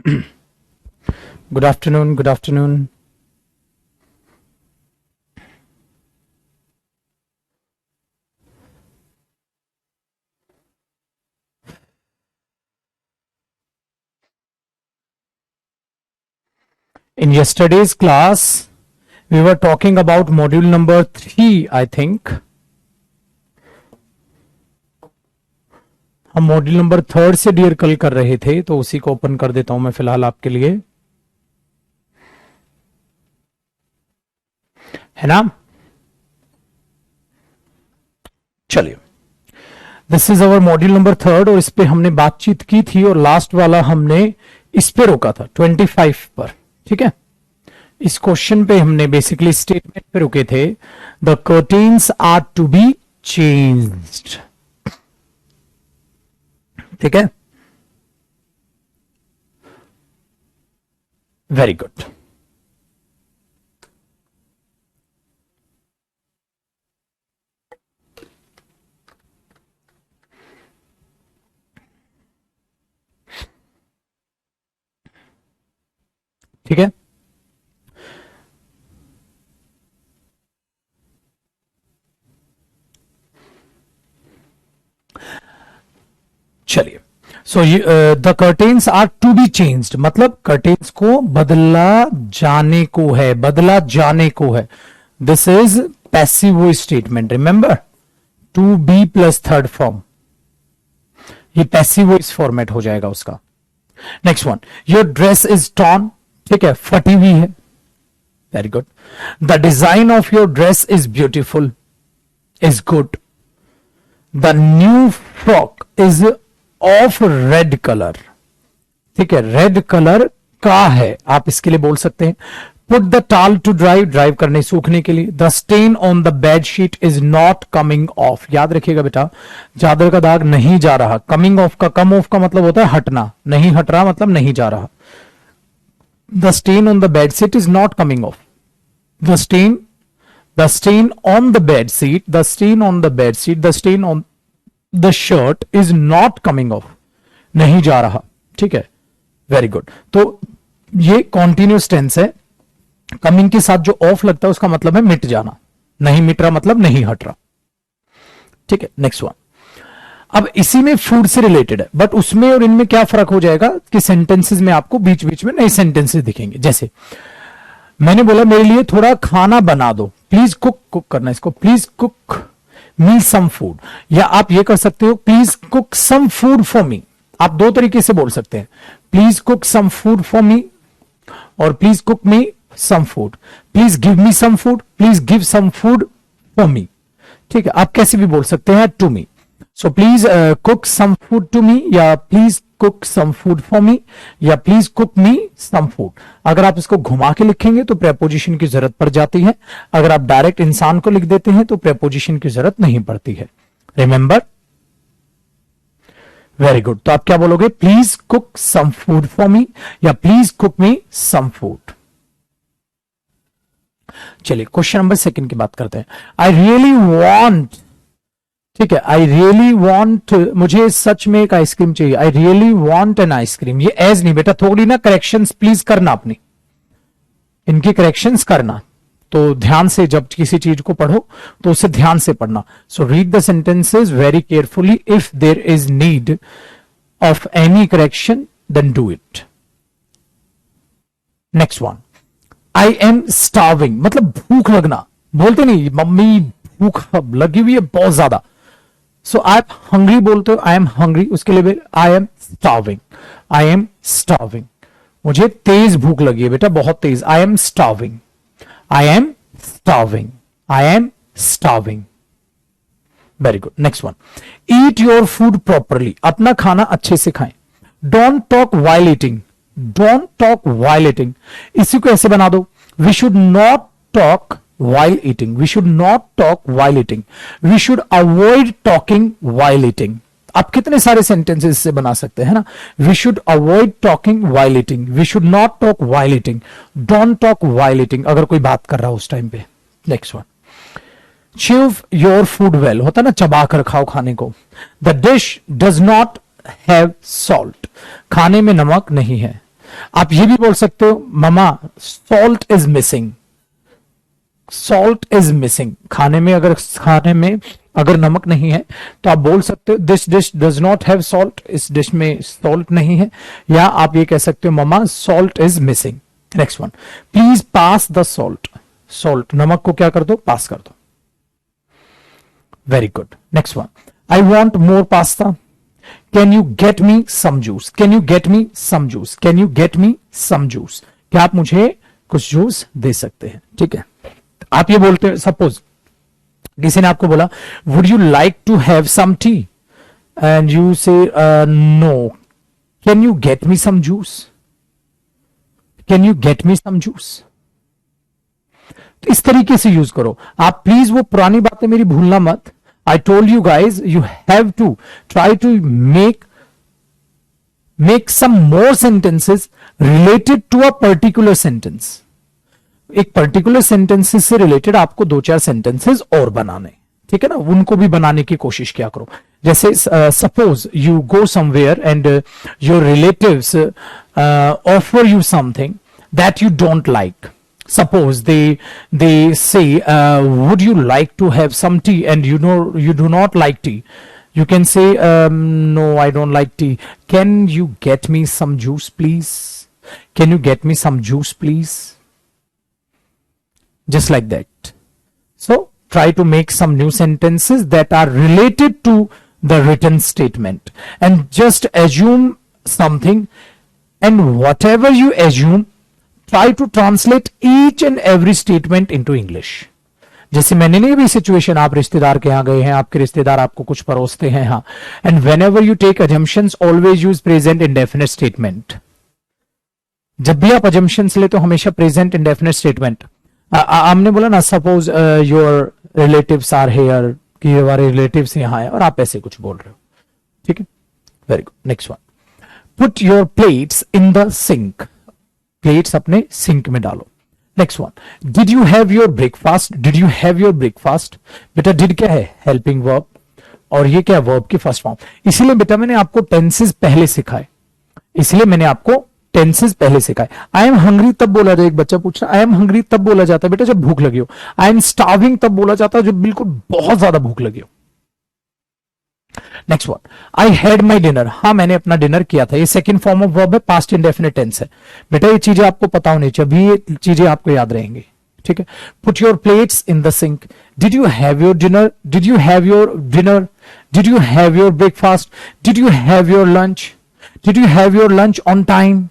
Good afternoon. Good afternoon. In yesterday's class, we were talking about module number 3, I think. हम module number 3 से deal कल कर रहे थे, तो उसी को ओपन कर देता हूं मैं फिलहाल आपके लिए, है ना। चलिए, this is our module number 3 और इस पे हमने बातचीत की थी और लास्ट वाला हमने इस पे रोका था 25 पर, ठीक है। इस क्वेश्चन पे हमने बेसिकली स्टेटमेंट पे रुके थे, the curtains are to be changed, ठीक है। Very good. ठीक है, चलिए। So the curtains are to be changed, मतलब कर्टेन्स को बदला जाने को है, बदला जाने को है। This is passive voice statement, remember, to be plus third form, ये पैसिव वॉइस फॉर्मेट हो जाएगा उसका। Next one, your dress is torn, ठीक है, फटी हुई है। Very good. The design of your dress is beautiful, is good. The new frock is of red colour, ठीक है, रेड कलर का है, आप इसके लिए बोल सकते हैं। पुट द टाल टू ड्राई, ड्राइव करने, सूखने के लिए। The stain on the bed sheet is not coming of, याद रखिएगा बेटा, चादर का दाग नहीं जा रहा। कमिंग ऑफ का, कम ऑफ का मतलब होता है हटना, नहीं हट रहा मतलब नहीं जा रहा। The stain on the bed sheet is not coming of. The stain on the bed sheet, the stain on the bed sheet, the stain on the shirt is not coming of, नहीं जा रहा, ठीक है। Very good. तो ये continuous tense है, coming के साथ जो ऑफ लगता है उसका मतलब है मिट जाना, नहीं मिट रहा मतलब नहीं हट रहा, ठीक है। नेक्स्ट वन, अब इसी में फूड से रिलेटेड है, बट उसमें और इनमें क्या फर्क हो जाएगा कि सेंटेंसेस में आपको बीच बीच में नए सेंटेंसेस दिखेंगे। जैसे मैंने बोला मेरे लिए थोड़ा खाना बना दो, प्लीज कुक करना इसको, please cook me some food, या आप ये कर सकते हो please cook some food for me. आप दो तरीके से बोल सकते हैं, please cook some food for me और please cook me some food, please give me some food, please give some food for me, ठीक है। आप कैसे भी बोल सकते हैं to me. So please cook some food to me, या please cook some food for me, या please cook me some food. अगर आप इसको घुमा के लिखेंगे तो प्रेपोजिशन की जरूरत पड़ जाती है, अगर आप डायरेक्ट इंसान को लिख देते हैं तो प्रेपोजिशन की जरूरत नहीं पड़ती है, रिमेंबर। Very good. तो आप क्या बोलोगे, please cook some food for me या please cook me some food. चलिए क्वेश्चन नंबर 2 की बात करते हैं। आई रियली वॉन्ट, ठीक है, आई रियली वॉन्ट, मुझे सच में एक आइसक्रीम चाहिए। I really want an ice cream, ये एज नहीं बेटा, थोड़ी ना करेक्शंस प्लीज करना, अपनी इनकी करेक्शंस करना। तो ध्यान से जब किसी चीज को पढ़ो तो उसे ध्यान से पढ़ना। So read the sentences very carefully, if there is need of any correction then do it. Next one, I am starving, मतलब भूख लगना, बोलते नहीं मम्मी भूख लगी हुई है बहुत ज्यादा। सो आप हंग्री बोलते हो, आई एम हंग्री, उसके लिए I am starving, I am starving, मुझे तेज भूख लगी है बेटा, बहुत तेज। I am starving, I am starving, I am starving. Very good. Next one, eat your food properly, अपना खाना अच्छे से खाएं। Don't talk while eating, don't talk while eating, इसी को ऐसे बना दो, we should not talk while eating, we should not talk while eating, we should avoid talking while eating। आप कितने सारे सेंटेंसेस से बना सकते हैं ना, we should avoid talking while eating, we should not talk while eating, don't talk while eating, अगर कोई बात कर रहा हो उस टाइम पे। Next one, chew your food well, होता ना चबा कर खाओ खाने को। the dish does not have salt, खाने में नमक नहीं है। आप ये भी बोल सकते हो mama salt is missing, salt is missing, खाने में अगर नमक नहीं है तो आप बोल सकते हो this dish does not have salt, इस डिश में सॉल्ट नहीं है, या आप ये कह सकते हो mama salt is missing. Next one, please pass the salt, salt नमक को क्या कर दो, पास कर दो। Very good. Next one, I want more pasta, can you get me some juice, can you get me some juice, can you get me some juice, क्या आप मुझे कुछ जूस दे सकते हैं। ठीक है, आप ये बोलते हैं, सपोज किसी ने आपको बोला would you like to have some tea and you say no, can you get me some juice, can you get me some juice. तो इस तरीके से यूज करो आप, प्लीज वो पुरानी बातें मेरी भूलना मत। I told you guys you have to try to make some more sentences related to a particular sentence. एक पर्टिकुलर सेंटेंसेस से रिलेटेड आपको 2-4 सेंटेंसेस और बनाने, ठीक है ना, उनको भी बनाने की कोशिश किया करो। जैसे suppose you go somewhere and your relatives offer you something that you don't like, suppose they say would you like to have some tea and you know you do not like tea, you can say no I don't like tea, can you get me some juice please, can you get me some juice please, just like that. So try to make some new sentences that are related to the written statement and just assume something, and whatever you assume try to translate each and every statement into English. जैसे मैंने नहीं भी situation, आप रिश्तेदार के यहां गए हैं, आपके रिश्तेदार आपको कुछ परोसते हैं, हाँ, and whenever you take assumptions always use present indefinite statement. जब भी आप अजम्पशंस ले तो हमेशा प्रेजेंट इंडेफिनिट स्टेटमेंट। हमने बोला ना suppose your relatives are here, कि हमारे रिलेटिव्स यहां है और आप ऐसे कुछ बोल रहे हो, ठीक है, very good. Next one, put your plates in the sink, plates अपने सिंक में डालो। Next one, did you have your breakfast, did you have your breakfast. बेटा डिड क्या है, हेल्पिंग वर्ब, और ये क्या, वर्ब की फर्स्ट फॉर्म। इसीलिए बेटा मैंने आपको टेंसेस पहले सिखाए, इसलिए मैंने आपको टेंसेस पहले सिखाए। आई एम हंग्री तब बोला जाए, एक बच्चा पूछ रहा है आई एम हंग्री तब बोला जाता है बेटा जब भूख लगी हो। आई एम स्टार्विंग तब बोला जाता है जब बिल्कुल बहुत ज्यादा भूख लगी हो। Next one, I had my dinner, हाँ मैंने अपना डिनर किया था, ये सेकंड फॉर्म ऑफ वर्ब है, पास्ट इंडेफिनिट टेंस है। बेटा ये चीजें आपको पता होनी चाहिए, अभी ये चीजें आपको याद रहेंगी, ठीक है। Put your plates in the sink, did you have your dinner, did you have your dinner, did you have your breakfast, did you have your lunch, did you have your lunch on time.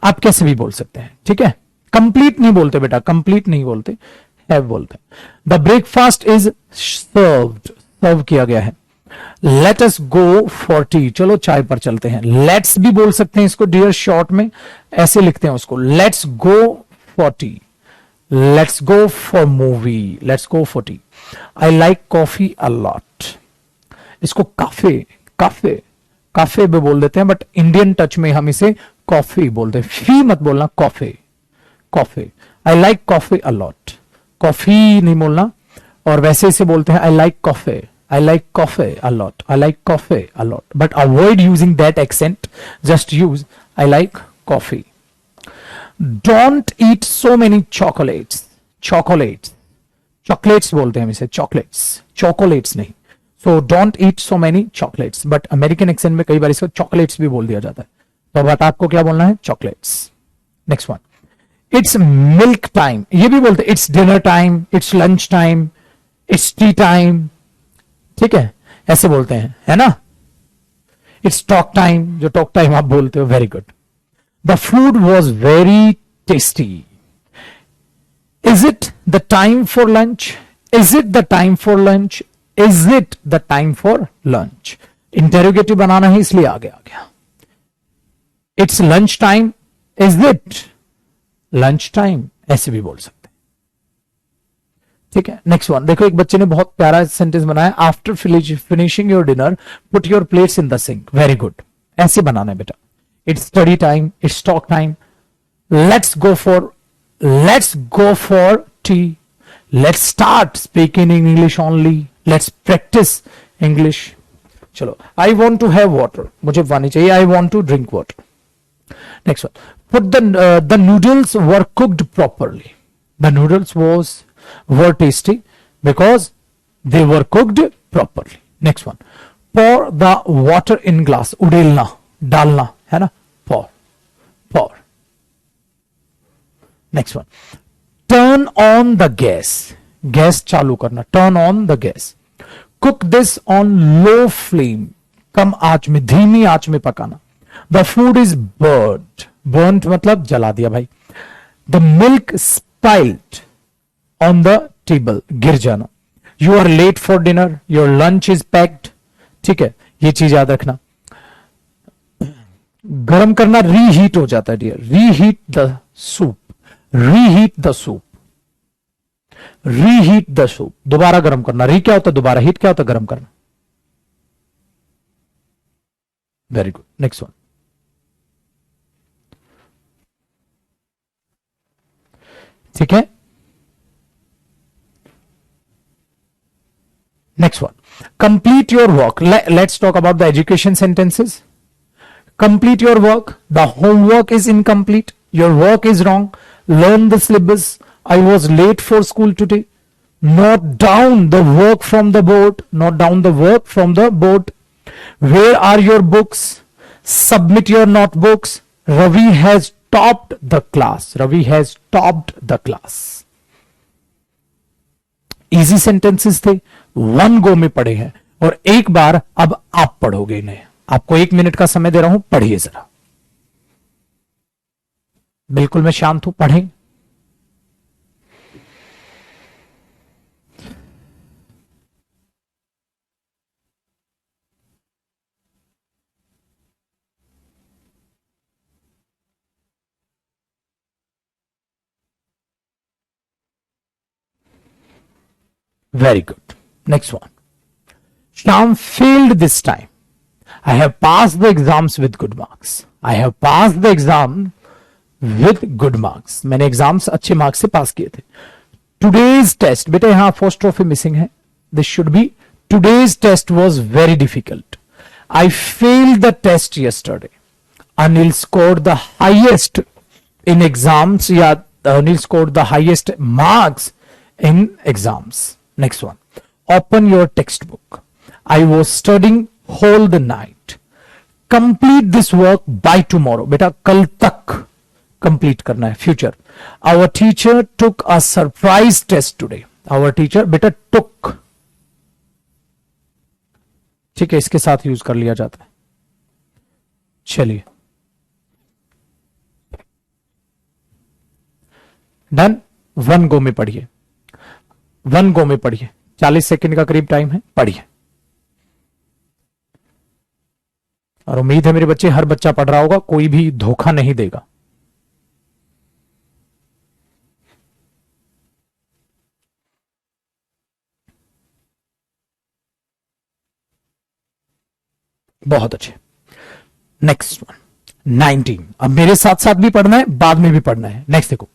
आप कैसे भी बोल सकते हैं, ठीक है, complete नहीं बोलते बेटा, कंप्लीट नहीं बोलते, हैव बोलते हैं। द ब्रेकफास्ट इज सर्व्ड, सर्व किया गया है। Let us go for T, चलो चाय पर चलते हैं। लेट्स भी बोल सकते हैं इसको, डियर शॉर्ट में ऐसे लिखते हैं उसको, let's go for tea, let's go for movie, let's go for T. I like coffee a lot, इसको काफे, काफे, काफे भी बोल देते हैं, बट इंडियन टच में हम इसे कॉफी बोलते हैं, फी मत बोलना, coffee, coffee. I like coffee a lot, coffee नहीं बोलना, और वैसे इसे बोलते हैं I like coffee, I like coffee a lot, I like coffee a lot, but avoid using that accent, just use I like coffee. Don't eat so many chocolates, chocolates, chocolates बोलते हैं हम इसे, chocolates, chocolates नहीं, so don't eat so many chocolates, but American accent में कई बार इसको chocolates भी बोल दिया जाता है, तो बट आपको क्या बोलना है, chocolates. Next one, it's milk time, ये भी बोलते हैं, it's dinner time, it's lunch time, it's tea time, ठीक है, ऐसे बोलते हैं, है ना। इट्स टॉक टाइम, जो टॉक टाइम आप बोलते हो, very good. The food was very tasty, is it the time for lunch, is it the time for lunch, is it the time for lunch. Interrogative बनाना है इसलिए आगे आ गया। It's lunch time, is it lunch time, ऐसे भी बोल सकते, ठीक है। नेक्स्ट वन, देखो एक बच्चे ने बहुत प्यारा सेंटेंस बनाया, after finishing your dinner put your plates in the sink, very good, ऐसे बनाना है बेटा। It's study time, it's talk time, let's go for tea, let's start speaking in English only, let's practice English. चलो, I want to have water, मुझे पानी चाहिए, I want to drink water, Next one. Put the noodles were cooked properly. The noodles were tasty because they were cooked properly. Next one. Pour the water in glass. उड़ेलना, डालना, है ना? Pour, pour. Next one. Turn on the gas. Gas चालू करना. Turn on the gas. Cook this on low flame. कम आंच में, धीमी आंच में पकाना. The food is burnt. Burnt मतलब जला दिया भाई. The milk spilled on the table. गिर जाना. You are late for dinner. Your lunch is packed. ठीक है, ये चीज याद रखना. गरम करना रीहीट हो जाता है dear. Reheat the soup. Reheat the soup. Reheat the soup. दोबारा गरम करना. री क्या होता है? दोबारा. हीट क्या होता है? गरम करना. Very good. Next one. ठीक है. Next one. Complete your work. Let's talk about the education sentences. Complete your work. The homework is incomplete. Your work is wrong. Learn the syllabus. I was late for school today. Note down the work from the board. Note down the work from the board. Where are your books? Submit your notebooks. Ravi has topped the class. Ravi has topped the class. Easy sentences थे, one go में पढ़े हैं और एक बार अब आप पढ़ोगे इन्हें. आपको 1 मिनट का समय दे रहा हूं, पढ़िए जरा. बिल्कुल मैं शांत हूं, पढ़ें. Very good. Next one. Shyam failed this time. I have passed the exams with good marks. I have passed the exam with good marks. मैंने एग्जाम्स अच्छे मार्क्स से पास किए थे. Today's test, बेटा यहां apostrophe missing है. This should be today's test was very difficult. I failed the test yesterday. Anil scored the highest in exams. या Anil scored the highest marks in exams. Next one. Open your textbook. I was studying whole the night. Complete this work by tomorrow. बेटा कल तक complete करना है. Future. Our teacher took a surprise test today. Our teacher बेटा took. ठीक है, इसके साथ यूज कर लिया जाता है. चलिए, डन. वन गो में पढ़िए. वन गो में पढ़िए. 40 सेकंड का करीब टाइम है, पढ़िए. और उम्मीद है मेरे बच्चे हर बच्चा पढ़ रहा होगा, कोई भी धोखा नहीं देगा. बहुत अच्छे. Next one. 19. अब मेरे साथ साथ भी पढ़ना है, बाद में भी पढ़ना है. नेक्स्ट देखो.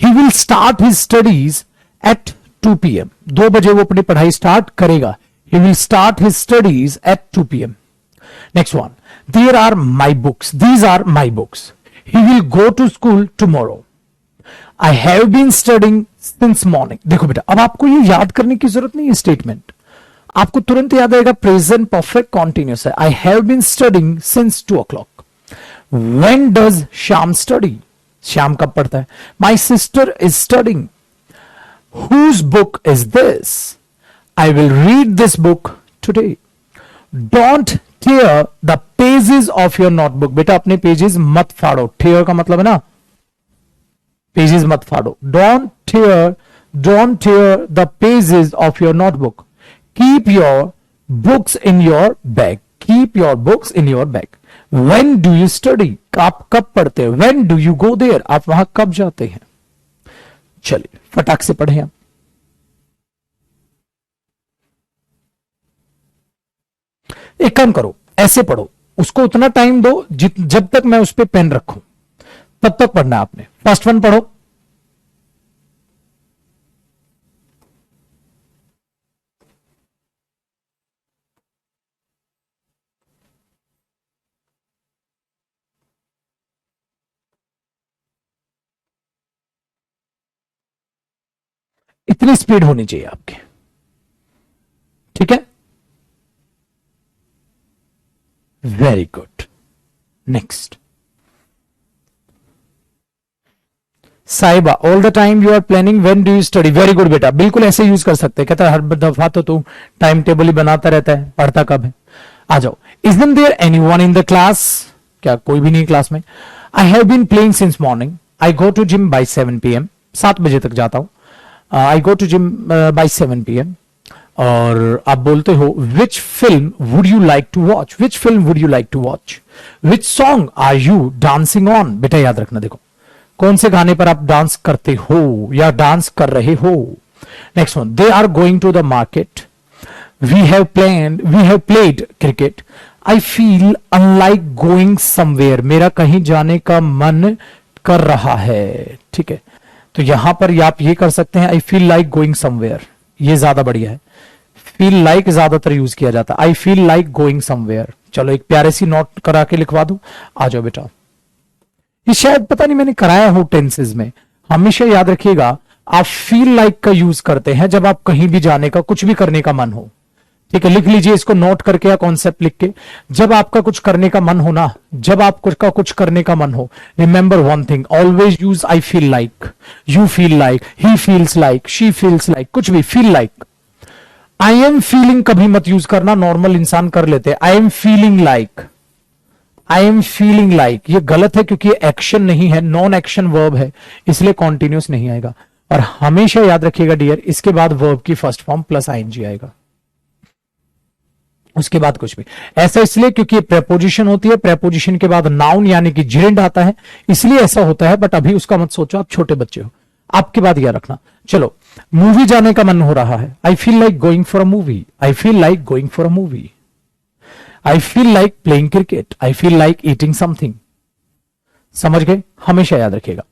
He will start his studies at 2 PM. 2 बजे वो अपनी पढ़ाई स्टार्ट करेगा. He will start his studies at 2 PM. Next one. There are my books. These are my books. He will go to school tomorrow. I have been studying since morning. देखो बेटा, अब आपको ये याद करने की जरूरत नहीं है. स्टेटमेंट आपको तुरंत याद आएगा. प्रेजेंट परफेक्ट कॉन्टिन्यूस है. I have been studying since 2 o'clock. When does Shyam study? Shyam कब पढ़ता है? My sister is studying. Whose book is this? I will read this book today. Don't tear the pages of your notebook. बेटा अपने pages मत फाड़ो. tear का मतलब है ना, पेजेस मत फाड़ो. Don't tear the pages of your notebook. Keep your books in your bag. Keep your books in your bag. When do you study? आप कब पढ़ते हैं? When do you go there? आप वहां कब जाते हैं? चलिए फटाक से पढ़े हम. एक काम करो, ऐसे पढ़ो. उसको उतना टाइम दो जब तक मैं उस पर पेन रखूं, तब तक पढ़ना आपने. फर्स्ट वन पढ़ो. इतनी स्पीड होनी चाहिए आपकी, ठीक है। Very good. Next, Sahiba, all the time you are planning, when do you study. Very good बेटा, बिल्कुल ऐसे यूज कर सकते हैं। कहता है हर दफा तो तू टाइम टेबल ही बनाता रहता है, पढ़ता कब है। आ जाओ। Isn't there anyone in the class, क्या कोई भी नहीं क्लास में। I have been playing since morning, I go to gym by 7 PM, 7 बजे तक जाता हूं। I go to gym by 7 PM। और आप बोलते हो which film would you like to watch, which film would you like to watch, which song are you dancing on. बेटा याद रखना, देखो कौन से गाने पर आप डांस करते हो या डांस कर रहे हो। Next one, they are going to the market, we have played cricket, I feel unlike going somewhere, मेरा कहीं जाने का मन कर रहा है, ठीक है। तो यहां पर आप ये कर सकते हैं, I feel like going somewhere, ये ज्यादा बढ़िया है। फील लाइक ज्यादातर यूज किया जाता है, I feel like going somewhere. चलो एक प्यारे सी नोट करा के लिखवा दूं, आ जाओ बेटा। ये शायद पता नहीं मैंने कराया हो टेंसेज में, हमेशा याद रखिएगा आप फील लाइक का यूज करते हैं जब आप कहीं भी जाने का, कुछ भी करने का मन हो, ठीक है। लिख लीजिए इसको नोट करके या कॉन्सेप्ट लिख के, जब आपका कुछ करने का मन हो ना, जब आपका कुछ करने का मन हो, remember one thing, always use I feel like, you feel like, he feels like, she feels like, कुछ भी feel like. I am feeling कभी मत यूज करना, नॉर्मल इंसान कर लेते हैं। I am feeling like, I am feeling like, ये गलत है क्योंकि ये एक्शन नहीं है, नॉन एक्शन वर्ब है, इसलिए कॉन्टिन्यूस नहीं आएगा। और हमेशा याद रखिएगा डियर, इसके बाद वर्ब की फर्स्ट फॉर्म प्लस आईएनजी आएगा, उसके बाद कुछ भी। ऐसा इसलिए क्योंकि प्रेपोजिशन होती है, प्रेपोजिशन के बाद नाउन यानी कि जेरेंड आता है, इसलिए ऐसा होता है। बट अभी उसका मत सोचो, आप छोटे बच्चे हो, आपके बाद याद रखना। चलो, मूवी जाने का मन हो रहा है, I feel like going for a movie, I feel like going for a movie. I feel like playing cricket, I feel like eating something. समझ गए? हमेशा याद रखिएगा,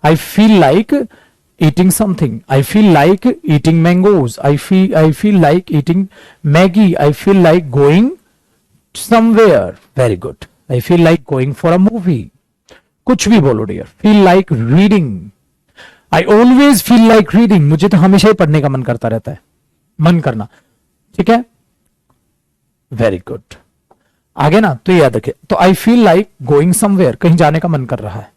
I feel like eating something, I feel like eating mangoes, I feel like eating Maggie, I feel like going somewhere. Very good. I feel like going for a movie. कुछ भी बोलो dear. feel like reading, I always feel like reading, मुझे तो हमेशा ही पढ़ने का मन करता रहता है, मन करना, ठीक है। Very good. आगे ना तो याद रखे, तो I feel like going somewhere, कहीं जाने का मन कर रहा है।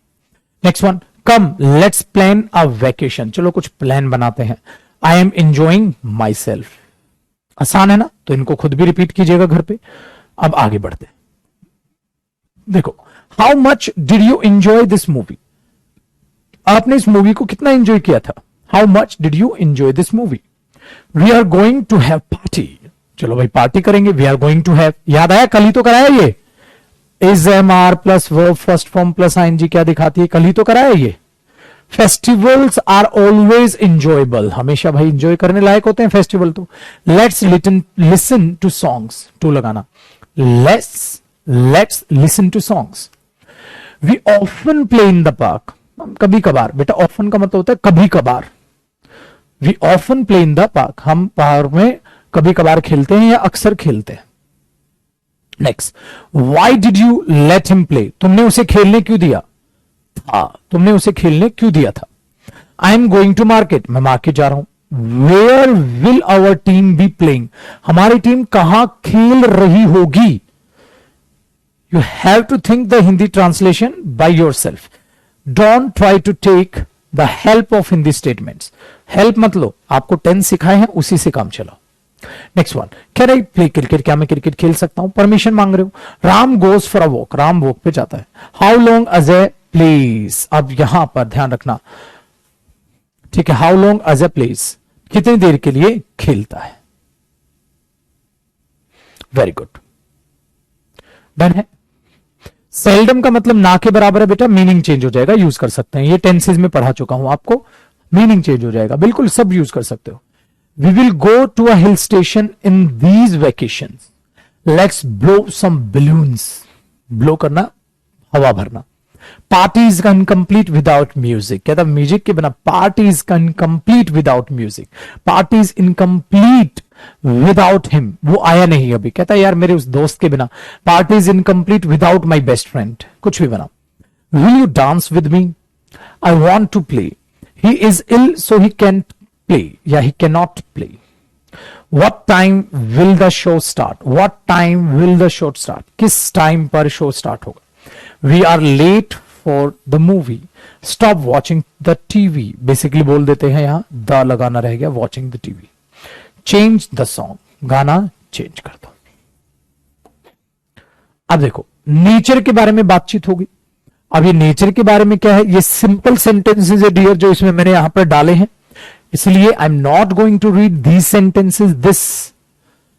Next one, come let's plan a vacation, चलो कुछ प्लान बनाते हैं। I am enjoying my self, आसान है ना, तो इनको खुद भी रिपीट कीजिएगा घर पे। अब आगे बढ़ते हैं, देखो, how much did you enjoy this movie, आपने इस मूवी को कितना एंजॉय किया था। How much did you enjoy this movie. We are going to have party, चलो भाई पार्टी करेंगे। We are going to have, याद आया कल ही तो कराया ये, is am are plus verb first form plus ING क्या दिखाती है, कल ही तो कराया ये। फेस्टिवल्स आर ऑलवेज इंजॉयबल, हमेशा भाई इंजॉय करने लायक होते हैं फेस्टिवल तो। लेट्स लिसन टू सॉन्ग्स, टू लगाना, let's listen to songs. We often play in the park, कभी कभार, बेटा ऑफन का मतलब होता है कभी कभार। We often play in the park, हम पार्क में कभी कभार खेलते हैं या अक्सर खेलते हैं। Next, why did you let him play, तुमने उसे खेलने क्यों दिया था, तुमने उसे खेलने क्यों दिया था। I am going to market, मैं मार्केट जा रहा हूं। Where will our team be playing, हमारी टीम कहां खेल रही होगी। You have to think the Hindi translation by yourself, don't try to take the help of Hindi statements. Help मत लो, आपको 10 सिखाए हैं उसी से काम चलाओ। Next one, can I play cricket, क्या मैं क्रिकेट खेल सकता हूं, परमिशन मांग रहे हो। Ram goes for a walk, Ram walk पे जाता है। हाउ लॉन्ग अजय प्लेज, अब यहां पर ध्यान रखना, ठीक है। हाउ लॉन्ग अजय प्लेज, कितनी देर के लिए खेलता है। वेरी गुड, डन है। सेल्डम का मतलब ना के बराबर है बेटा, मीनिंग चेंज हो जाएगा, यूज कर सकते हैं। ये टेंसेज में पढ़ा चुका हूं आपको, मीनिंग चेंज हो जाएगा, बिल्कुल सब यूज कर सकते हो। We will go to a hill station in these vacations. Let's blow some balloons. Blow करना, हवा भरना। Party is incomplete without music. कहता म्यूजिक के बिना, party is incomplete without music. Party is incomplete without him. वो आया नहीं अभी, कहता यार मेरे उस दोस्त के बिना। Party is incomplete without my best friend. कुछ भी बना। Will you dance with me? I want to play. He is ill so he can't play या he cannot play. What time will the show start? What time will the show start? किस time पर show start होगा? We are late for the movie. Stop watching the TV. Basically बोल देते हैं यहां the लगाना रह गया, watching the TV. Change the song. गाना चेंज कर दो. अब देखो नेचर के बारे में बातचीत होगी. अब ये नेचर के बारे में क्या है? ये सिंपल सेंटेंसेस है डियर जो इसमें मैंने यहां पर डाले हैं, इसलिए I am not going to read these sentences. This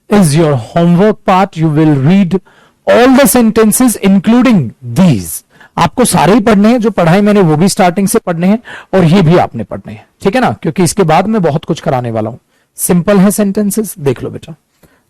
is your homework part. You will read all the sentences including these. आपको सारे ही पढ़ने हैं, जो पढ़ाई मैंने वो भी स्टार्टिंग से पढ़ने हैं और ये भी आपने पढ़ने हैं, ठीक है ना, क्योंकि इसके बाद मैं बहुत कुछ कराने वाला हूं. सिंपल है सेंटेंसेस, देख लो बेटा,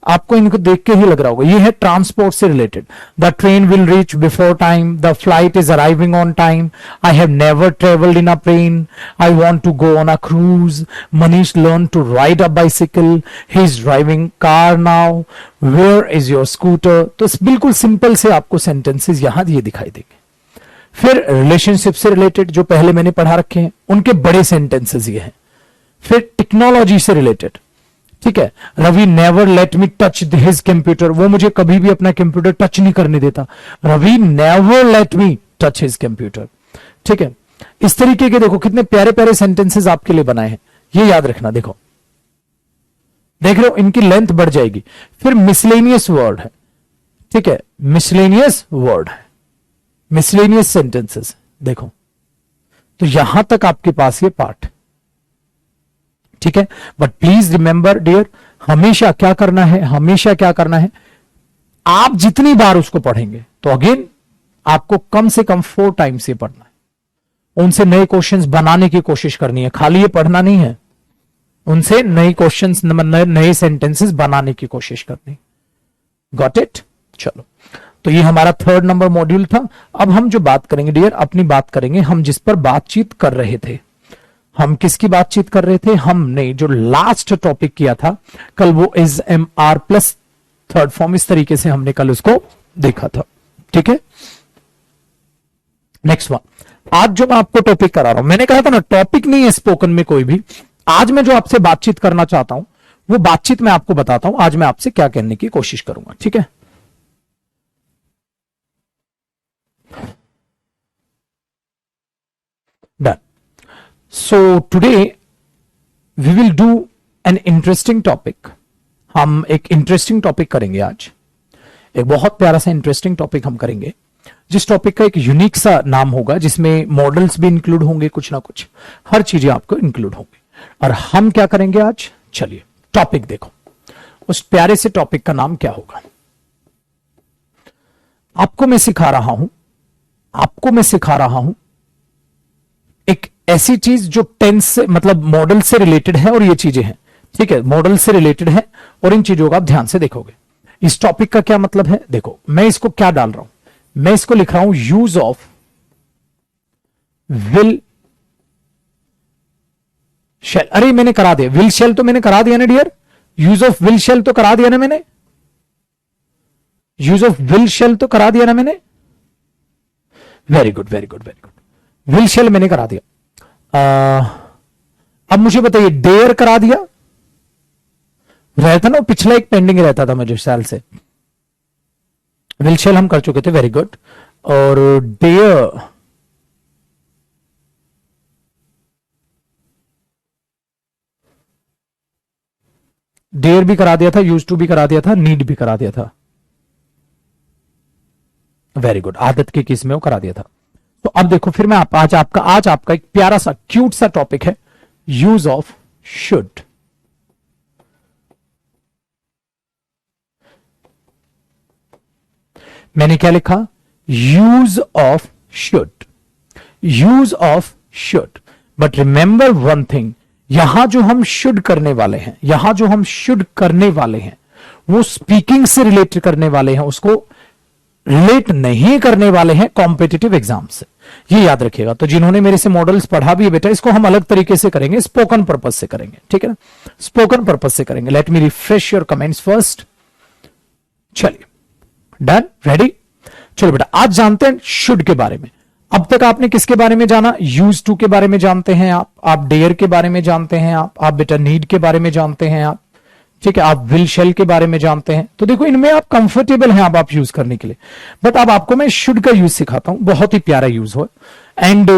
आपको इनको देख के ही लग रहा होगा. ये है ट्रांसपोर्ट से related. The train will reach before time. The flight is arriving on time. I have never travelled in a plane. I want to go on a cruise. Manish learn to ride a bicycle. He is driving car now. Where is your scooter. तो बिल्कुल simple से आपको sentences यहां ये दिखाई देंगे. फिर relationship से रिलेटेड जो पहले मैंने पढ़ा रखे हैं उनके बड़े सेंटेंसेस ये हैं. फिर टेक्नोलॉजी से रिलेटेड, ठीक है. Ravi never let me touch his computer. वो मुझे कभी भी अपना कंप्यूटर टच नहीं करने देता. Ravi never let me touch his computer, ठीक है. इस तरीके के देखो कितने प्यारे प्यारे सेंटेंसेस आपके लिए बनाए हैं. ये याद रखना. देखो देख रहे हो इनकी लेंथ बढ़ जाएगी. फिर मिसलेनियस वर्ड है, ठीक है. मिसलेनियस वर्ड है, मिसलेनियस सेंटेंसेस. देखो तो यहां तक आपके पास ये पार्ट, ठीक है. बट प्लीज रिमेंबर डियर, हमेशा क्या करना है, हमेशा क्या करना है, आप जितनी बार उसको पढ़ेंगे तो अगेन आपको कम से कम 4 टाइम्स ये पढ़ना है. उनसे नए क्वेश्चंस बनाने की कोशिश करनी है, खाली ये पढ़ना नहीं है. उनसे नए क्वेश्चंस, नए सेंटेंसेस बनाने की कोशिश करनी. Got it? चलो, तो ये हमारा 3rd नंबर मॉड्यूल था. अब हम जो बात करेंगे डियर, अपनी बात करेंगे हम जिस पर बातचीत कर रहे थे. हम किसकी बातचीत कर रहे थे? हमने जो लास्ट टॉपिक किया था कल, वो is am are plus 3rd form. इस तरीके से हमने कल उसको देखा था, ठीक है. नेक्स्ट वन, आज जो मैं आपको टॉपिक करा रहा हूं, मैंने कहा था ना टॉपिक नहीं है स्पोकन में कोई भी. आज मैं जो आपसे बातचीत करना चाहता हूं वो बातचीत मैं आपको बताता हूं आज मैं आपसे क्या कहने की कोशिश करूंगा, ठीक है. Done. So today we will do an interesting topic. हम एक इंटरेस्टिंग टॉपिक करेंगे आज. एक बहुत प्यारा सा इंटरेस्टिंग टॉपिक हम करेंगे, जिस टॉपिक का एक यूनिक सा नाम होगा, जिसमें मॉडल्स भी इंक्लूड होंगे, कुछ ना कुछ हर चीजें आपको इंक्लूड होंगी. और हम क्या करेंगे आज? चलिए टॉपिक देखो. उस प्यारे से टॉपिक का नाम क्या होगा? आपको मैं सिखा रहा हूं एक ऐसी चीज जो टेंस से, मतलब मॉडल से रिलेटेड है, और ये चीजें हैं, ठीक है, मॉडल से रिलेटेड है, और इन चीजों का आप ध्यान से देखोगे. इस टॉपिक का क्या मतलब है? देखो मैं इसको क्या डाल रहा हूं, मैं इसको लिख रहा हूं यूज ऑफ विल शेल. अरे मैंने करा दिया, विल शेल तो मैंने करा दिया ना dear. Use of will shall तो करा दिया ना मैंने. यूज ऑफ विल शेल तो करा दिया ना मैंने. Very good, very good, very good. Will shell मैंने करा दिया. अब मुझे बताइए, डेयर करा दिया? रहता ना, पिछला एक पेंडिंग रहता था मुझे साल से. विल शेल हम कर चुके थे, वेरी गुड. और डेयर, डेयर भी करा दिया था, यूज टू भी करा दिया था, नीड भी करा दिया था. वेरी गुड, आदत के केस में वो करा दिया था. तो अब देखो फिर मैं आज आपका एक प्यारा सा क्यूट सा टॉपिक है, यूज ऑफ शुड. मैंने क्या लिखा? Use of should, use of should. But remember one thing, यहां जो हम शुड करने वाले हैं, वो स्पीकिंग से रिलेट करने वाले हैं, उसको रिलेट नहीं करने वाले हैं कॉम्पिटिटिव एग्जाम से. ये याद रखिएगा. तो जिन्होंने मेरे से मॉडल्स पढ़ा भी है बेटा, इसको हम अलग तरीके से करेंगे, स्पोकन पर्पस से करेंगे, ठीक है ना, स्पोकन पर्पस से करेंगे. Let me refresh your comments first. चलिए डन, रेडी. चलो बेटा आज जानते हैं शुड के बारे में. अब तक आपने किसके बारे में जाना? यूज टू के बारे में जानते हैं आप डेयर के बारे में जानते हैं आप बेटा नीड के बारे में जानते हैं आप, ठीक है, आप विल शेल के बारे में जानते हैं। तो देखो इनमें आप कंफर्टेबल हैं आप यूज करने के लिए। बट अब आपको मैं शुड का यूज सिखाता हूं, बहुत ही प्यारा यूज हो। And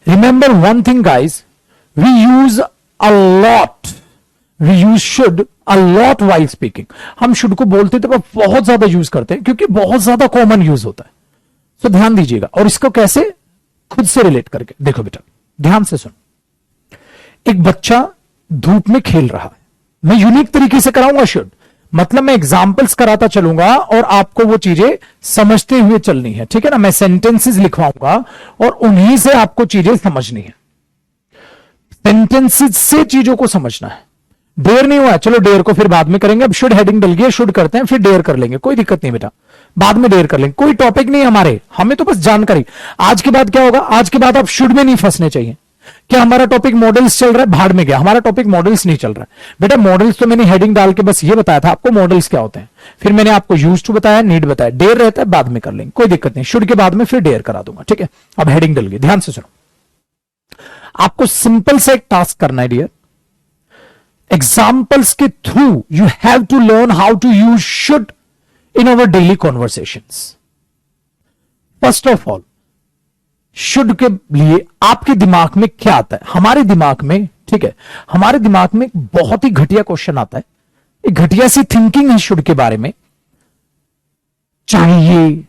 remember one thing guys, we use a lot, we use should a lot while speaking. हम शुड को बोलते तो बहुत ज्यादा यूज करते हैं क्योंकि बहुत ज्यादा कॉमन यूज होता है। तो ध्यान दीजिएगा, और इसको कैसे, खुद से रिलेट करके देखो बेटा, ध्यान से सुन। एक बच्चा धूप में खेल रहा है, मैं यूनिक तरीके से कराऊंगा शुड, मतलब मैं एग्जाम्पल्स कराता चलूंगा और आपको वो चीजें समझते हुए चलनी है, ठीक है ना। मैं सेंटेंसेस लिखवाऊंगा और उन्हीं से आपको चीजें समझनी है, सेंटेंसेस से चीजों को समझना है। डेयर नहीं हुआ, चलो डेयर को फिर बाद में करेंगे, अब शुड हेडिंग डल गई, शुड करते हैं, फिर डेयर कर लेंगे, कोई दिक्कत नहीं बेटा, बाद में डेयर कर लेंगे, कोई टॉपिक नहीं हमारे, हमें तो बस जानकारी। आज के बाद क्या होगा, आज के बाद आप शुड में नहीं फंसने चाहिए। क्या हमारा टॉपिक मॉडल्स चल रहा है, भाड़ में गया, हमारा टॉपिक मॉडल्स नहीं चल रहा है बेटा। मॉडल्स तो मैंने हेडिंग डाल के बस ये बताया था आपको मॉडल्स क्या होते हैं, फिर मैंने आपको यूज टू बताया, नीड बताया, डेयर रहता है बाद में कर लेंगे, कोई दिक्कत नहीं, शुड के बाद में फिर डेयर करा दूंगा, ठीक है। अब हेडिंग डल गई, ध्यान से सुनो। आपको सिंपल सा एक टास्क करना है डियर, एग्जाम्पल्स के through you have to learn how to use should in our daily conversations. First of all should के लिए आपके दिमाग में क्या आता है, हमारे दिमाग में, ठीक है, हमारे दिमाग में बहुत ही घटिया क्वेश्चन आता है, एक घटिया सी थिंकिंग है शुड के बारे में, चाहिए,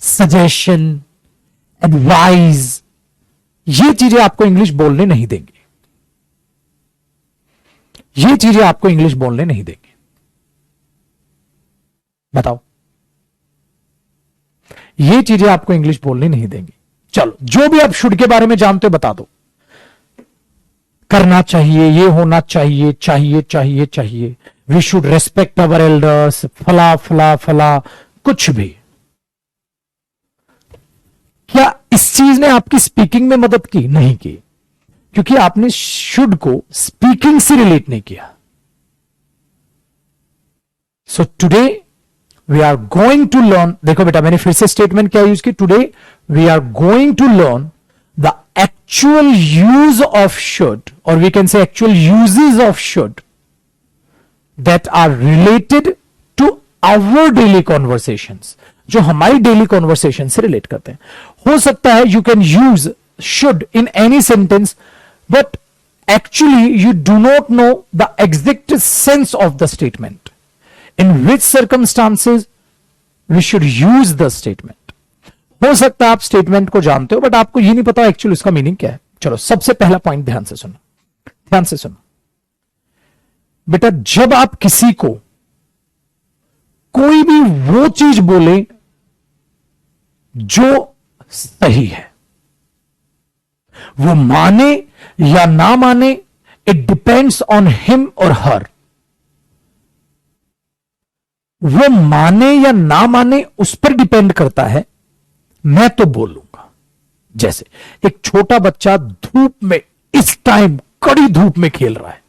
सजेशन, एडवाइस, ये चीजें आपको इंग्लिश बोलने नहीं देंगे, ये चीजें आपको इंग्लिश बोलने नहीं देंगे। बताओ, ये चीजें आपको इंग्लिश बोलने नहीं देंगे। चलो, जो भी आप शुड के बारे में जानते हो बता दो, करना चाहिए, ये होना चाहिए, चाहिए चाहिए चाहिए, we should respect our elders, फला फला फला, कुछ भी। क्या इस चीज ने आपकी स्पीकिंग में मदद की? नहीं की, क्योंकि आपने शुड को स्पीकिंग से रिलेट नहीं किया। So today we are going to learn, देखो बेटा मैंने फिर से स्टेटमेंट क्या यूज की, today we are going to learn the actual use of should, और we can say actual uses of should that are related to our daily conversations, जो हमारी डेली कॉन्वर्सेशन से रिलेट करते हैं। हो सकता है you can use should in any sentence, but actually you do not know the exact sense of the statement, in which circumstances we should use the statement. हो सकता है आप स्टेटमेंट को जानते हो बट आपको ये नहीं पता एक्चुअली उसका मीनिंग क्या है। चलो सबसे पहला पॉइंट ध्यान से सुनो, ध्यान से सुनो बेटा, जब आप किसी को कोई भी वो चीज बोले जो सही है, वो माने या ना माने, इट डिपेंड्स ऑन हिम और हर, वो माने या ना माने उस पर डिपेंड करता है, मैं तो बोलूंगा। जैसे एक छोटा बच्चा धूप में इस टाइम कड़ी धूप में खेल रहा है,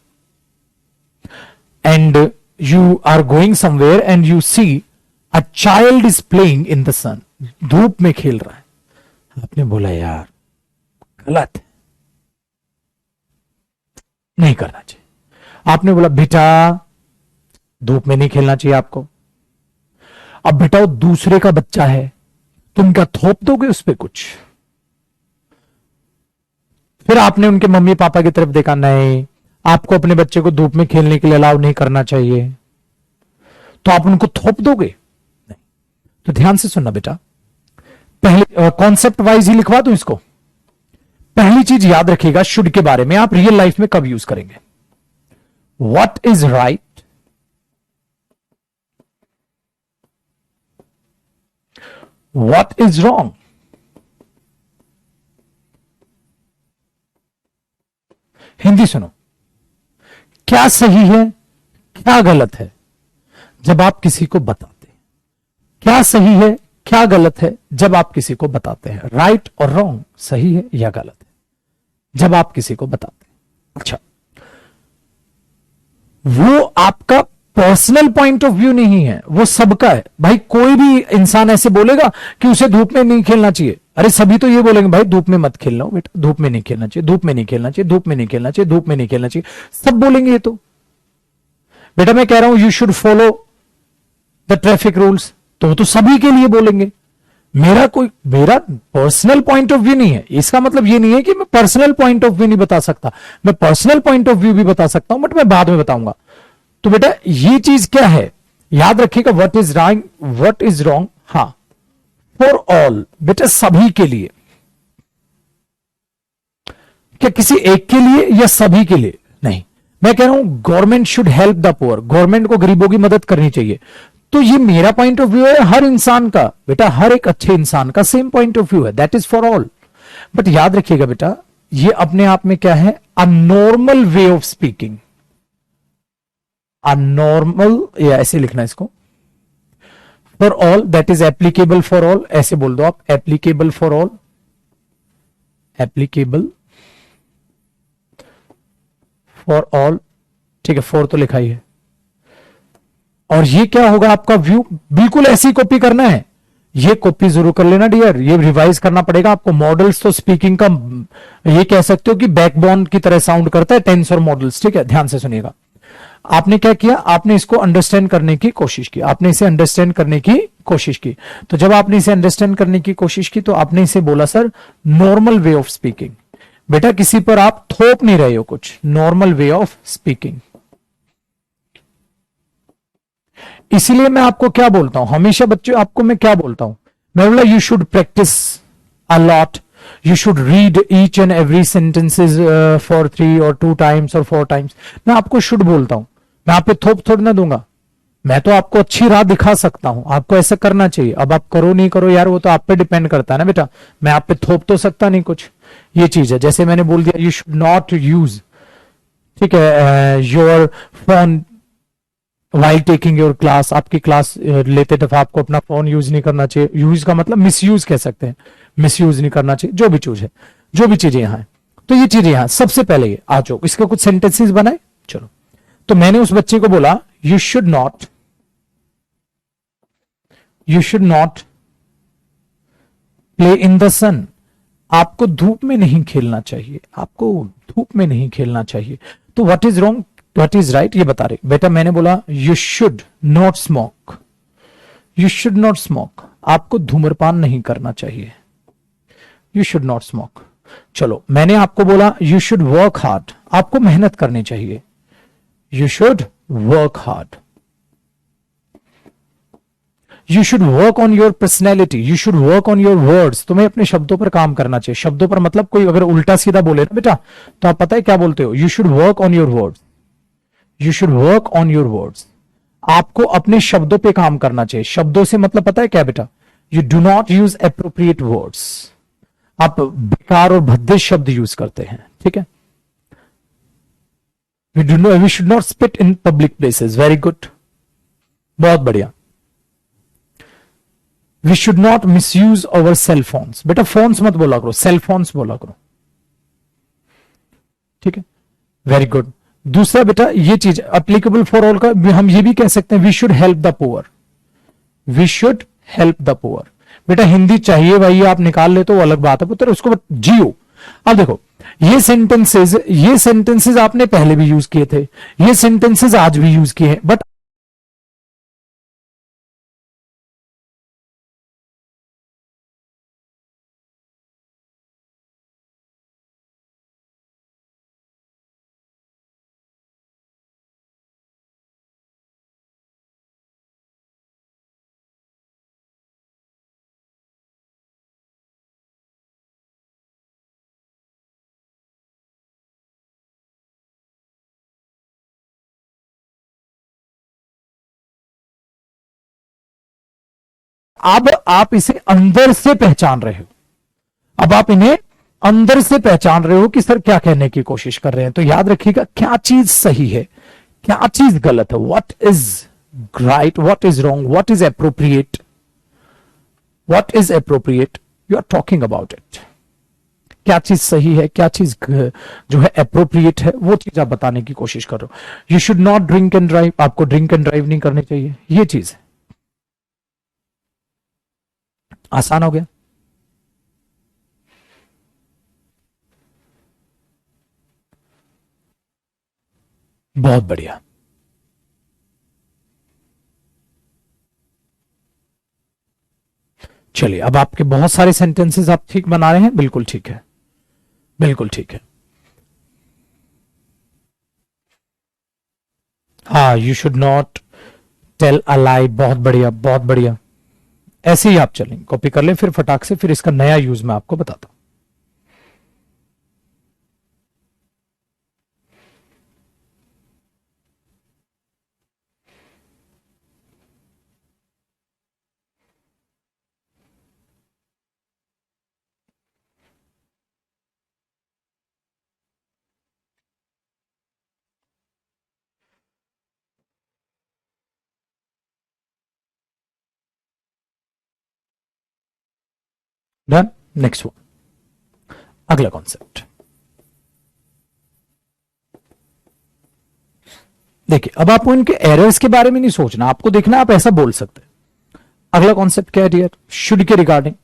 and you are going somewhere and you see a child is playing in the sun, धूप में खेल रहा है, आपने बोला यार गलत है, नहीं करना चाहिए। आपने बोला बेटा धूप में नहीं खेलना चाहिए आपको। अब बेटा वो दूसरे का बच्चा है, तुम क्या थोप दोगे उस पर कुछ? फिर आपने उनके मम्मी पापा की तरफ देखा, नहीं आपको अपने बच्चे को धूप में खेलने के लिए अलाउ नहीं करना चाहिए, तो आप उनको थोप दोगे? नहीं। तो ध्यान से सुनना बेटा, पहले कॉन्सेप्ट वाइज ही लिखवा दूं इसको। पहली चीज याद रखिएगा शुड के बारे में, आप रियल लाइफ में कब यूज करेंगे, what is right, what is wrong. Hindi सुनो, क्या सही है क्या गलत है जब आप किसी को बताते हैं, क्या सही है क्या गलत है जब आप किसी को बताते हैं, राइट और रॉन्ग, सही है या गलत है जब आप किसी को बताते हैं। अच्छा, वो आपका पर्सनल पॉइंट ऑफ व्यू नहीं है, वो सबका है भाई। कोई भी इंसान ऐसे बोलेगा कि उसे धूप में नहीं खेलना चाहिए, अरे सभी तो ये बोलेंगे भाई धूप में मत खेलना हो बेटा, धूप में नहीं खेलना चाहिए, धूप में नहीं खेलना चाहिए, धूप में नहीं खेलना चाहिए, धूप में नहीं खेलना चाहिए, सब बोलेंगे ये तो। बेटा मैं कह रहा हूं you should follow the traffic rules, तो वो तो सभी के लिए बोलेंगे। मेरा पर्सनल पॉइंट ऑफ व्यू नहीं है, इसका मतलब ये नहीं है कि मैं पर्सनल पॉइंट ऑफ व्यू नहीं बता सकता, मैं पर्सनल पॉइंट ऑफ व्यू भी बता सकता हूं, बट मैं बाद में बताऊंगा। तो बेटा ये चीज क्या है, याद रखिएगा, what is wrong, what is wrong, हां फॉर ऑल, बेटा सभी के लिए। क्या किसी एक के लिए या सभी के लिए? नहीं, मैं कह रहा हूं government should help the poor, government को गरीबों की मदद करनी चाहिए। तो ये मेरा पॉइंट ऑफ व्यू है, हर इंसान का बेटा, हर एक अच्छे इंसान का सेम पॉइंट ऑफ व्यू है, that is for all. But याद रखिएगा बेटा, ये अपने आप में क्या है, a normal way of speaking, a normal, या ऐसे लिखना इसको, for all, that is applicable for all, ऐसे बोल दो आप, applicable for all, applicable for all, ठीक है, फॉर तो लिखा ही है। और ये क्या होगा आपका व्यू, बिल्कुल ऐसी कॉपी करना है, ये कॉपी जरूर कर लेना डियर, ये रिवाइज करना पड़ेगा आपको। मॉडल्स तो स्पीकिंग का ये कह सकते हो कि बैकबोन की तरह साउंड करता है, टेंस और मॉडल्स, ठीक है, ध्यान से सुनिएगा। आपने क्या किया, आपने इसको अंडरस्टैंड करने की कोशिश की, आपने इसे अंडरस्टैंड करने की कोशिश की। तो जब आपने इसे अंडरस्टैंड करने की कोशिश की तो आपने इसे बोला sir normal way of speaking. बेटा किसी पर आप थोप नहीं रहे हो कुछ, नॉर्मल वे ऑफ स्पीकिंग। इसीलिए मैं आपको क्या बोलता हूं हमेशा बच्चों, आपको मैं क्या बोलता हूं, मैं बोला you should practice a lot, you should read each and every sentences for 3 or 2 times or 4 times। मैं आपको शुड बोलता हूं, मैं आप पे थोप थोड़ ना दूंगा, मैं तो आपको अच्छी राह दिखा सकता हूं, आपको ऐसा करना चाहिए। अब आप करो नहीं करो यार, वो तो आप पे डिपेंड करता है ना बेटा, मैं आप पे थोप तो सकता नहीं कुछ। ये चीज है, जैसे मैंने बोल दिया यू शुड नॉट यूज, ठीक है, your phone while taking your class, आपकी क्लास लेते दफा आपको अपना फोन यूज नहीं करना चाहिए। यूज का मतलब मिसयूज कह सकते हैं, मिसयूज नहीं करना चाहिए, जो भी चीज है, जो भी चीजें यहां है। तो ये चीजें यहां सबसे पहले ये आ जाओ, इसके कुछ सेंटेंसेस बनाए। चलो, तो मैंने उस बच्चे को बोला you should not, you should not play in the sun, आपको धूप में नहीं खेलना चाहिए, आपको धूप में नहीं खेलना चाहिए। तो what is wrong, what is right, ये बता रहे। बेटा मैंने बोला you should not smoke, you should not smoke, आपको धूम्रपान नहीं करना चाहिए, यू शुड नॉट स्मोक। चलो, मैंने आपको बोला यू शुड वर्क हार्ड, आपको मेहनत करनी चाहिए, you should work hard. You should work on your personality, you should work on your words, तुम्हें अपने शब्दों पर काम करना चाहिए। शब्दों पर मतलब कोई अगर उल्टा सीधा बोले ना बेटा, तो आप पता है क्या बोलते हो, you should work on your words, you should work on your words, आपको अपने शब्दों पे काम करना चाहिए। शब्दों से मतलब पता है क्या बेटा, you do not use appropriate words, आप बेकार और भद्दे शब्द यूज करते हैं, ठीक है। We should not spit in public places, very good, बहुत बढ़िया। We should not misuse our cell phones, बेटा फोन्स मत बोला करो, सेल फोन्स बोला करो, ठीक है, वेरी गुड। दूसरा बेटा ये चीज एप्लीकेबल फॉर ऑल का हम ये भी कह सकते हैं, we should help the poor, we should help the poor. बेटा हिंदी चाहिए भाई आप निकाल ले तो वो अलग बात है पुत्र, उसको जियो। अब देखो ये सेंटेंसेस आपने पहले भी यूज किए थे, ये सेंटेंसेस आज भी यूज किए हैं, बट अब आप इसे अंदर से पहचान रहे हो, अब आप इन्हें अंदर से पहचान रहे हो कि सर क्या कहने की कोशिश कर रहे हैं। तो याद रखिएगा क्या चीज सही है, क्या चीज गलत है, what is right, what is wrong, what is appropriate, what is appropriate, you are talking about it. क्या चीज सही है, क्या चीज जो है अप्रोप्रिएट है, वो चीज आप बताने की कोशिश कर रहे हो। You should not drink and drive, आपको ड्रिंक एंड ड्राइव नहीं करनी चाहिए, ये चीज है। आसान हो गया। बहुत बढ़िया। चलिए, अब आपके बहुत सारे सेंटेंसेस आप ठीक बना रहे हैं, बिल्कुल ठीक है, बिल्कुल ठीक है। हाँ, you should not tell a lie, बहुत बढ़िया, बहुत बढ़िया। ऐसे ही आप चलें, कॉपी कर लें फिर फटाक से, फिर इसका नया यूज मैं आपको बताता हूं। डन। नेक्स्ट वन, अगला कॉन्सेप्ट देखिए। अब आपको इनके एरर्स के बारे में नहीं सोचना, आपको देखना आप ऐसा बोल सकते हैं। अगला कॉन्सेप्ट क्या है डियर, शुड के रिगार्डिंग,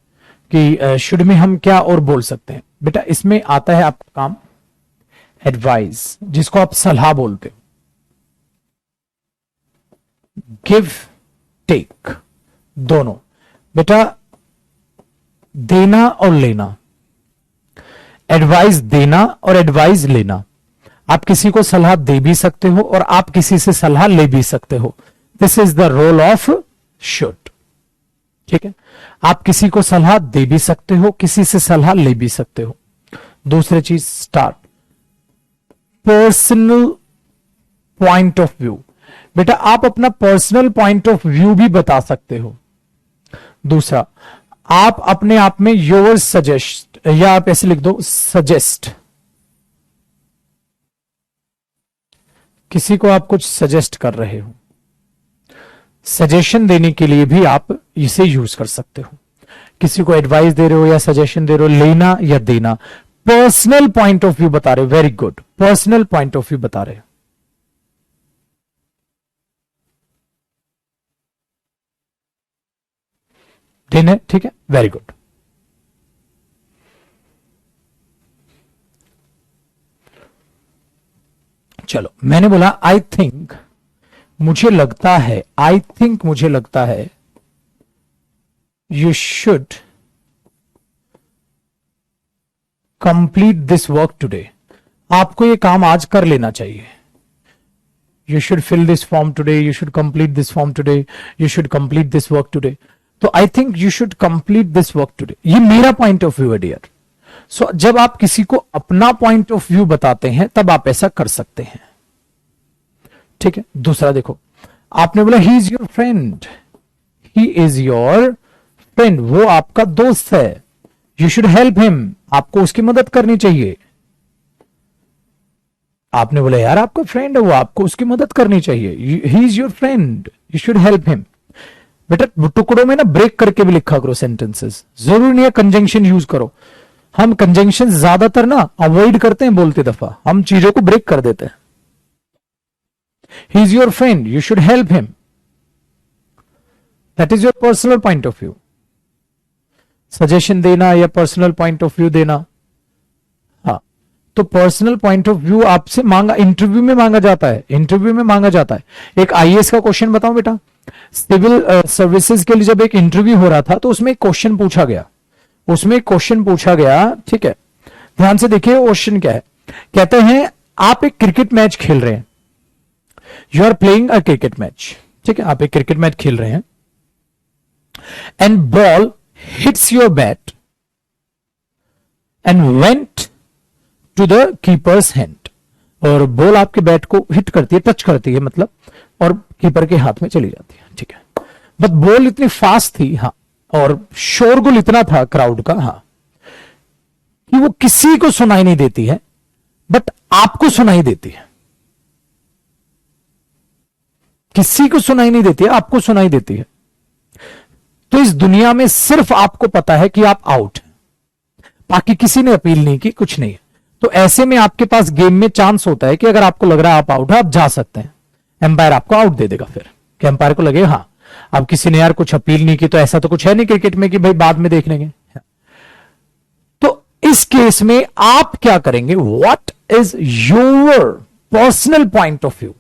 कि शुड में हम क्या और बोल सकते हैं। बेटा इसमें आता है आपका काम एडवाइस, जिसको आप सलाह बोलते हो। गिव टेक दोनों, बेटा देना और लेना, एडवाइस देना और एडवाइस लेना। आप किसी को सलाह दे भी सकते हो और आप किसी से सलाह ले भी सकते हो। This is the role of should. ठीक है, आप किसी को सलाह दे भी सकते हो, किसी से सलाह ले भी सकते हो। दूसरी चीज start, personal point of view. बेटा आप अपना पर्सनल पॉइंट ऑफ व्यू भी बता सकते हो। दूसरा, आप अपने आप में योर सजेस्ट, या आप ऐसे लिख दो सजेस्ट। किसी को आप कुछ सजेस्ट कर रहे हो, सजेशन देने के लिए भी आप इसे यूज कर सकते हो। किसी को एडवाइस दे रहे हो या सजेशन दे रहे हो, लेना या देना, पर्सनल पॉइंट ऑफ व्यू बता रहे हो। Very good, personal point of view बता रहे हो। देने, ठीक है, वेरी गुड। चलो, मैंने बोला आई थिंक, मुझे लगता है, आई थिंक मुझे लगता है, you should complete this work today. आपको ये काम आज कर लेना चाहिए। You should fill this form today, you should complete this form today, you should complete this work today. तो I think you should complete this work today, ये मेरा पॉइंट ऑफ व्यू है डियर। सो जब आप किसी को अपना point of view बताते हैं तब आप ऐसा कर सकते हैं। ठीक है, दूसरा देखो, आपने बोला he is your friend, he is your friend, वो आपका दोस्त है। यू शुड हेल्प हिम, आपको उसकी मदद करनी चाहिए। आपने बोला यार आपका फ्रेंड है वो, आपको उसकी मदद करनी चाहिए। He is your friend, you should help him. बेटा टुकड़ों में ना ब्रेक करके भी लिखा करो सेंटेंसेस, जरूरी नहीं है कंजंक्शन यूज करो। हम कंजंक्शन ज्यादातर ना अवॉइड करते हैं, बोलते दफा हम चीजों को ब्रेक कर देते हैं। He is your friend, you should help him, that is your personal point of view. Suggestion देना या पर्सनल पॉइंट ऑफ व्यू देना, हाँ, तो पर्सनल पॉइंट ऑफ व्यू आपसे मांगा, इंटरव्यू में मांगा जाता है, इंटरव्यू में मांगा जाता है। एक आईएएस का क्वेश्चन बताऊं बेटा, सिविल सर्विसेज के लिए जब एक इंटरव्यू हो रहा था तो उसमें एक क्वेश्चन पूछा गया, ठीक है, ध्यान से देखिए क्वेश्चन क्या है। कहते हैं आप एक क्रिकेट मैच खेल रहे हैं, you are playing a cricket match, ठीक है, आप एक क्रिकेट मैच खेल रहे हैं, and ball hits your bat and went to the keeper's hand, और बॉल आपके बैट को हिट करती है, टच करती है मतलब, और कीपर के हाथ में चली जाती है। ठीक है, बट बॉल इतनी फास्ट थी, हाँ, और शोरगुल इतना था क्राउड का, हाँ, कि वो किसी को सुनाई नहीं देती है, बट आपको सुनाई देती है। किसी को सुनाई नहीं देती है, आपको सुनाई देती है। तो इस दुनिया में सिर्फ आपको पता है कि आप आउट हैं, बाकी किसी ने अपील नहीं की, कुछ नहीं है। तो ऐसे में आपके पास गेम में चांस होता है कि अगर आपको लग रहा है आप आउट है, आप जा सकते हैं, एम्पायर आपको आउट दे देगा। फिर कि एम्पायर को लगे हाँ अब किसी ने यार कुछ अपील नहीं की, तो ऐसा तो कुछ है नहीं क्रिकेट में कि भाई बाद में देख लेंगे। तो इस केस में आप क्या करेंगे, what is your personal point of view,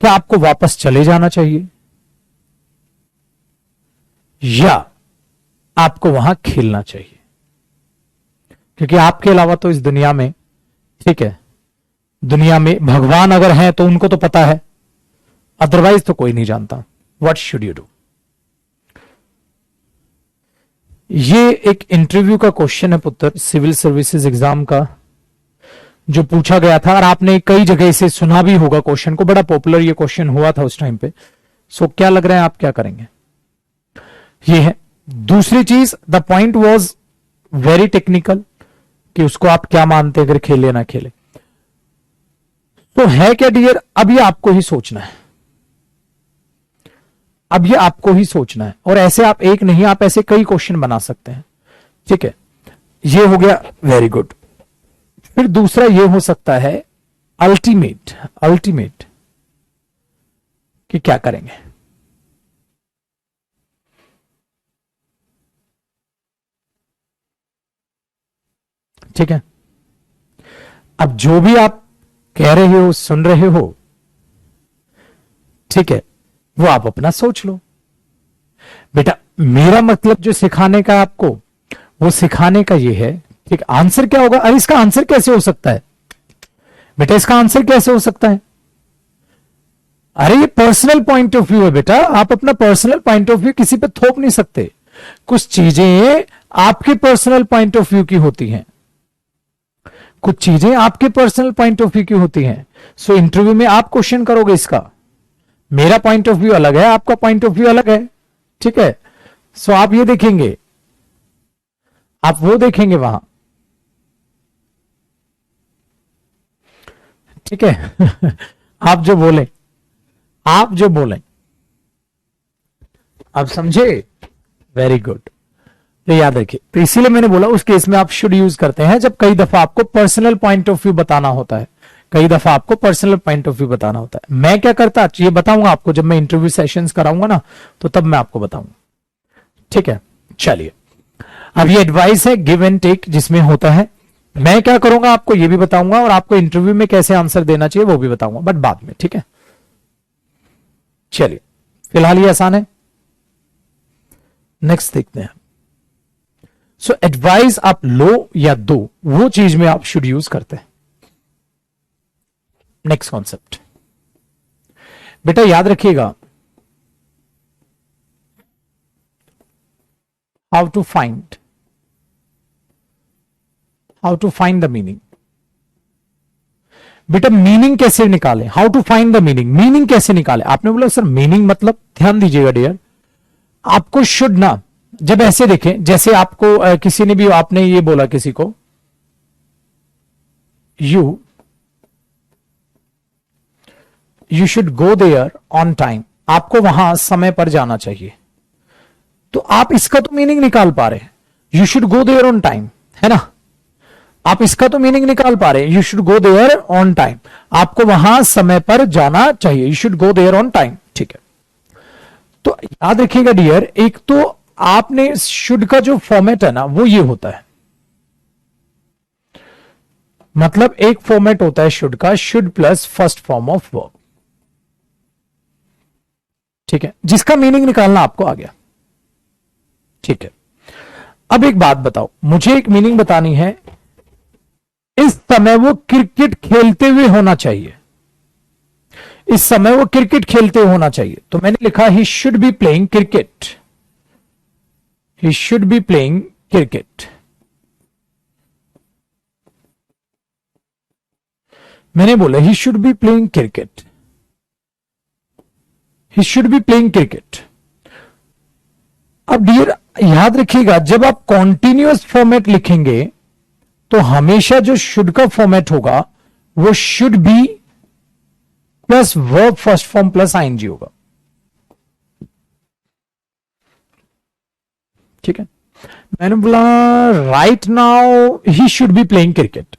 क्या आपको वापस चले जाना चाहिए या आपको वहां खेलना चाहिए? क्योंकि आपके अलावा तो इस दुनिया में, ठीक है, दुनिया में भगवान अगर हैं तो उनको तो पता है, अदरवाइज तो कोई नहीं जानता। What should you do? ये एक इंटरव्यू का क्वेश्चन है पुत्र, सिविल सर्विसेज एग्जाम का, जो पूछा गया था और आपने कई जगह इसे सुना भी होगा क्वेश्चन को, बड़ा पॉपुलर ये क्वेश्चन हुआ था उस टाइम पे। सो क्या लग रहा है आप क्या करेंगे? ये है। दूसरी चीज, the point was very technical कि उसको आप क्या मानते अगर खेले ना खेले। तो है क्या डियर, अब ये आपको ही सोचना है, अब ये आपको ही सोचना है। और ऐसे आप एक नहीं, आप ऐसे कई क्वेश्चन बना सकते हैं, ठीक है। ये हो गया, वेरी गुड। फिर दूसरा ये हो सकता है अल्टीमेट, अल्टीमेट कि क्या करेंगे। ठीक है, अब जो भी आप कह रहे हो, सुन रहे हो, ठीक है, वो आप अपना सोच लो। बेटा मेरा मतलब जो सिखाने का आपको, वो सिखाने का ये है, ठीक। आंसर क्या होगा? अरे इसका आंसर कैसे हो सकता है बेटा, इसका आंसर कैसे हो सकता है? अरे ये पर्सनल पॉइंट ऑफ व्यू है बेटा, आप अपना पर्सनल पॉइंट ऑफ व्यू किसी पे थोप नहीं सकते। कुछ चीजें आपके पर्सनल पॉइंट ऑफ व्यू की होती हैं, कुछ चीजें आपके पर्सनल पॉइंट ऑफ व्यू की होती हैं। सो इंटरव्यू में आप क्वेश्चन करोगे इसका, मेरा पॉइंट ऑफ व्यू अलग है, आपका पॉइंट ऑफ व्यू अलग है, ठीक है। सो आप ये देखेंगे, आप वो देखेंगे वहां, ठीक है। आप जो बोले, आप जो बोले, आप समझे? Very good. तो याद रखिए, तो इसीलिए मैंने बोला उस केस में आप शुड यूज करते हैं जब कई दफा आपको पर्सनल पॉइंट ऑफ व्यू बताना होता है, कई दफा आपको पर्सनल पॉइंट ऑफ व्यू बताना होता है। मैं क्या करता, ये बताऊंगा आपको जब मैं इंटरव्यू सेशंस कराऊंगा ना, तो तब मैं आपको बताऊंगा, ठीक है। चलिए, अब ये एडवाइस है, गिव एंड टेक जिसमें होता है। मैं क्या करूंगा आपको ये भी बताऊंगा, और आपको इंटरव्यू में कैसे आंसर देना चाहिए वो भी बताऊंगा, बट बाद में, ठीक है। चलिए, फिलहाल ये आसान है, नेक्स्ट देखते हैं। सो एडवाइस आप लो या दो, वो चीज में आप शुड यूज करते हैं। नेक्स्ट कॉन्सेप्ट बेटा याद रखिएगा, how to find the meaning. बेटा मीनिंग कैसे निकालें, how to find the meaning, meaning कैसे निकालें? आपने बोला सर मीनिंग मतलब, ध्यान दीजिएगा डियर, आपको शुड ना, जब ऐसे देखें, जैसे आपको किसी ने भी, आपने ये बोला किसी को, you should go there on time, आपको वहां समय पर जाना चाहिए, तो आप इसका तो मीनिंग निकाल पा रहे हैं, you should go there on time, है ना। आप इसका तो मीनिंग निकाल पा रहे हैं, you should go there on time, आपको वहां समय पर जाना चाहिए, you should go there on time, ठीक है। तो याद रखिएगा डियर, एक तो आपने शुड का जो फॉर्मेट है ना, वो ये होता है, मतलब एक फॉर्मेट होता है शुड का, should plus first form of verb, ठीक है, जिसका मीनिंग निकालना आपको आ गया, ठीक है। अब एक बात बताओ, मुझे एक मीनिंग बतानी है, इस समय वो क्रिकेट खेलते हुए होना चाहिए, इस समय वो क्रिकेट खेलते हुए होना चाहिए, तो मैंने लिखा ही should be playing cricket, he should be playing cricket. मैंने बोला ही should be playing cricket, he should be playing cricket. अब डियर याद रखिएगा, जब आप कॉन्टिन्यूअस फॉर्मेट लिखेंगे तो हमेशा जो शुड का फॉर्मेट होगा वो should be plus verb first form plus ING होगा, ठीक है। मैंने बोला right now he should be playing cricket,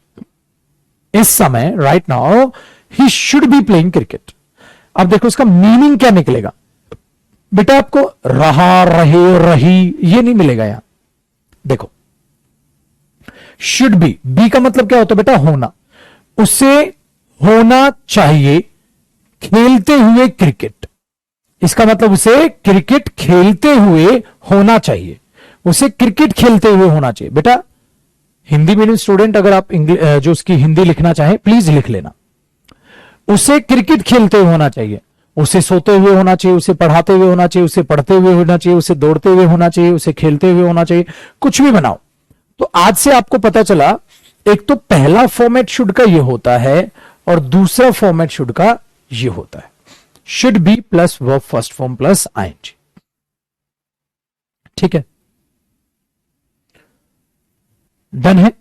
इस समय right now he should be playing cricket. अब देखो इसका मीनिंग क्या निकलेगा बेटा, आपको रहा, रहे, रही ये नहीं मिलेगा यहां। देखो शुड बी, बी का मतलब क्या होता है बेटा, होना, उससे होना चाहिए खेलते हुए क्रिकेट। इसका मतलब उसे क्रिकेट खेलते हुए होना चाहिए, उसे क्रिकेट खेलते हुए होना चाहिए। बेटा हिंदी मीडियम स्टूडेंट अगर आप जो उसकी हिंदी लिखना चाहे प्लीज लिख लेना, उसे क्रिकेट खेलते हुए होना चाहिए, उसे सोते हुए होना चाहिए, उसे पढ़ाते हुए होना चाहिए, उसे पढ़ते हुए होना चाहिए, उसे दौड़ते हुए होना चाहिए, उसे खेलते हुए होना चाहिए, कुछ भी बनाओ। तो आज से आपको पता चला एक तो पहला फॉर्मेट शुड का ये होता है और दूसरा फॉर्मेट शुड का ये होता है, should be plus verb first form plus ING. ठीक है, डन है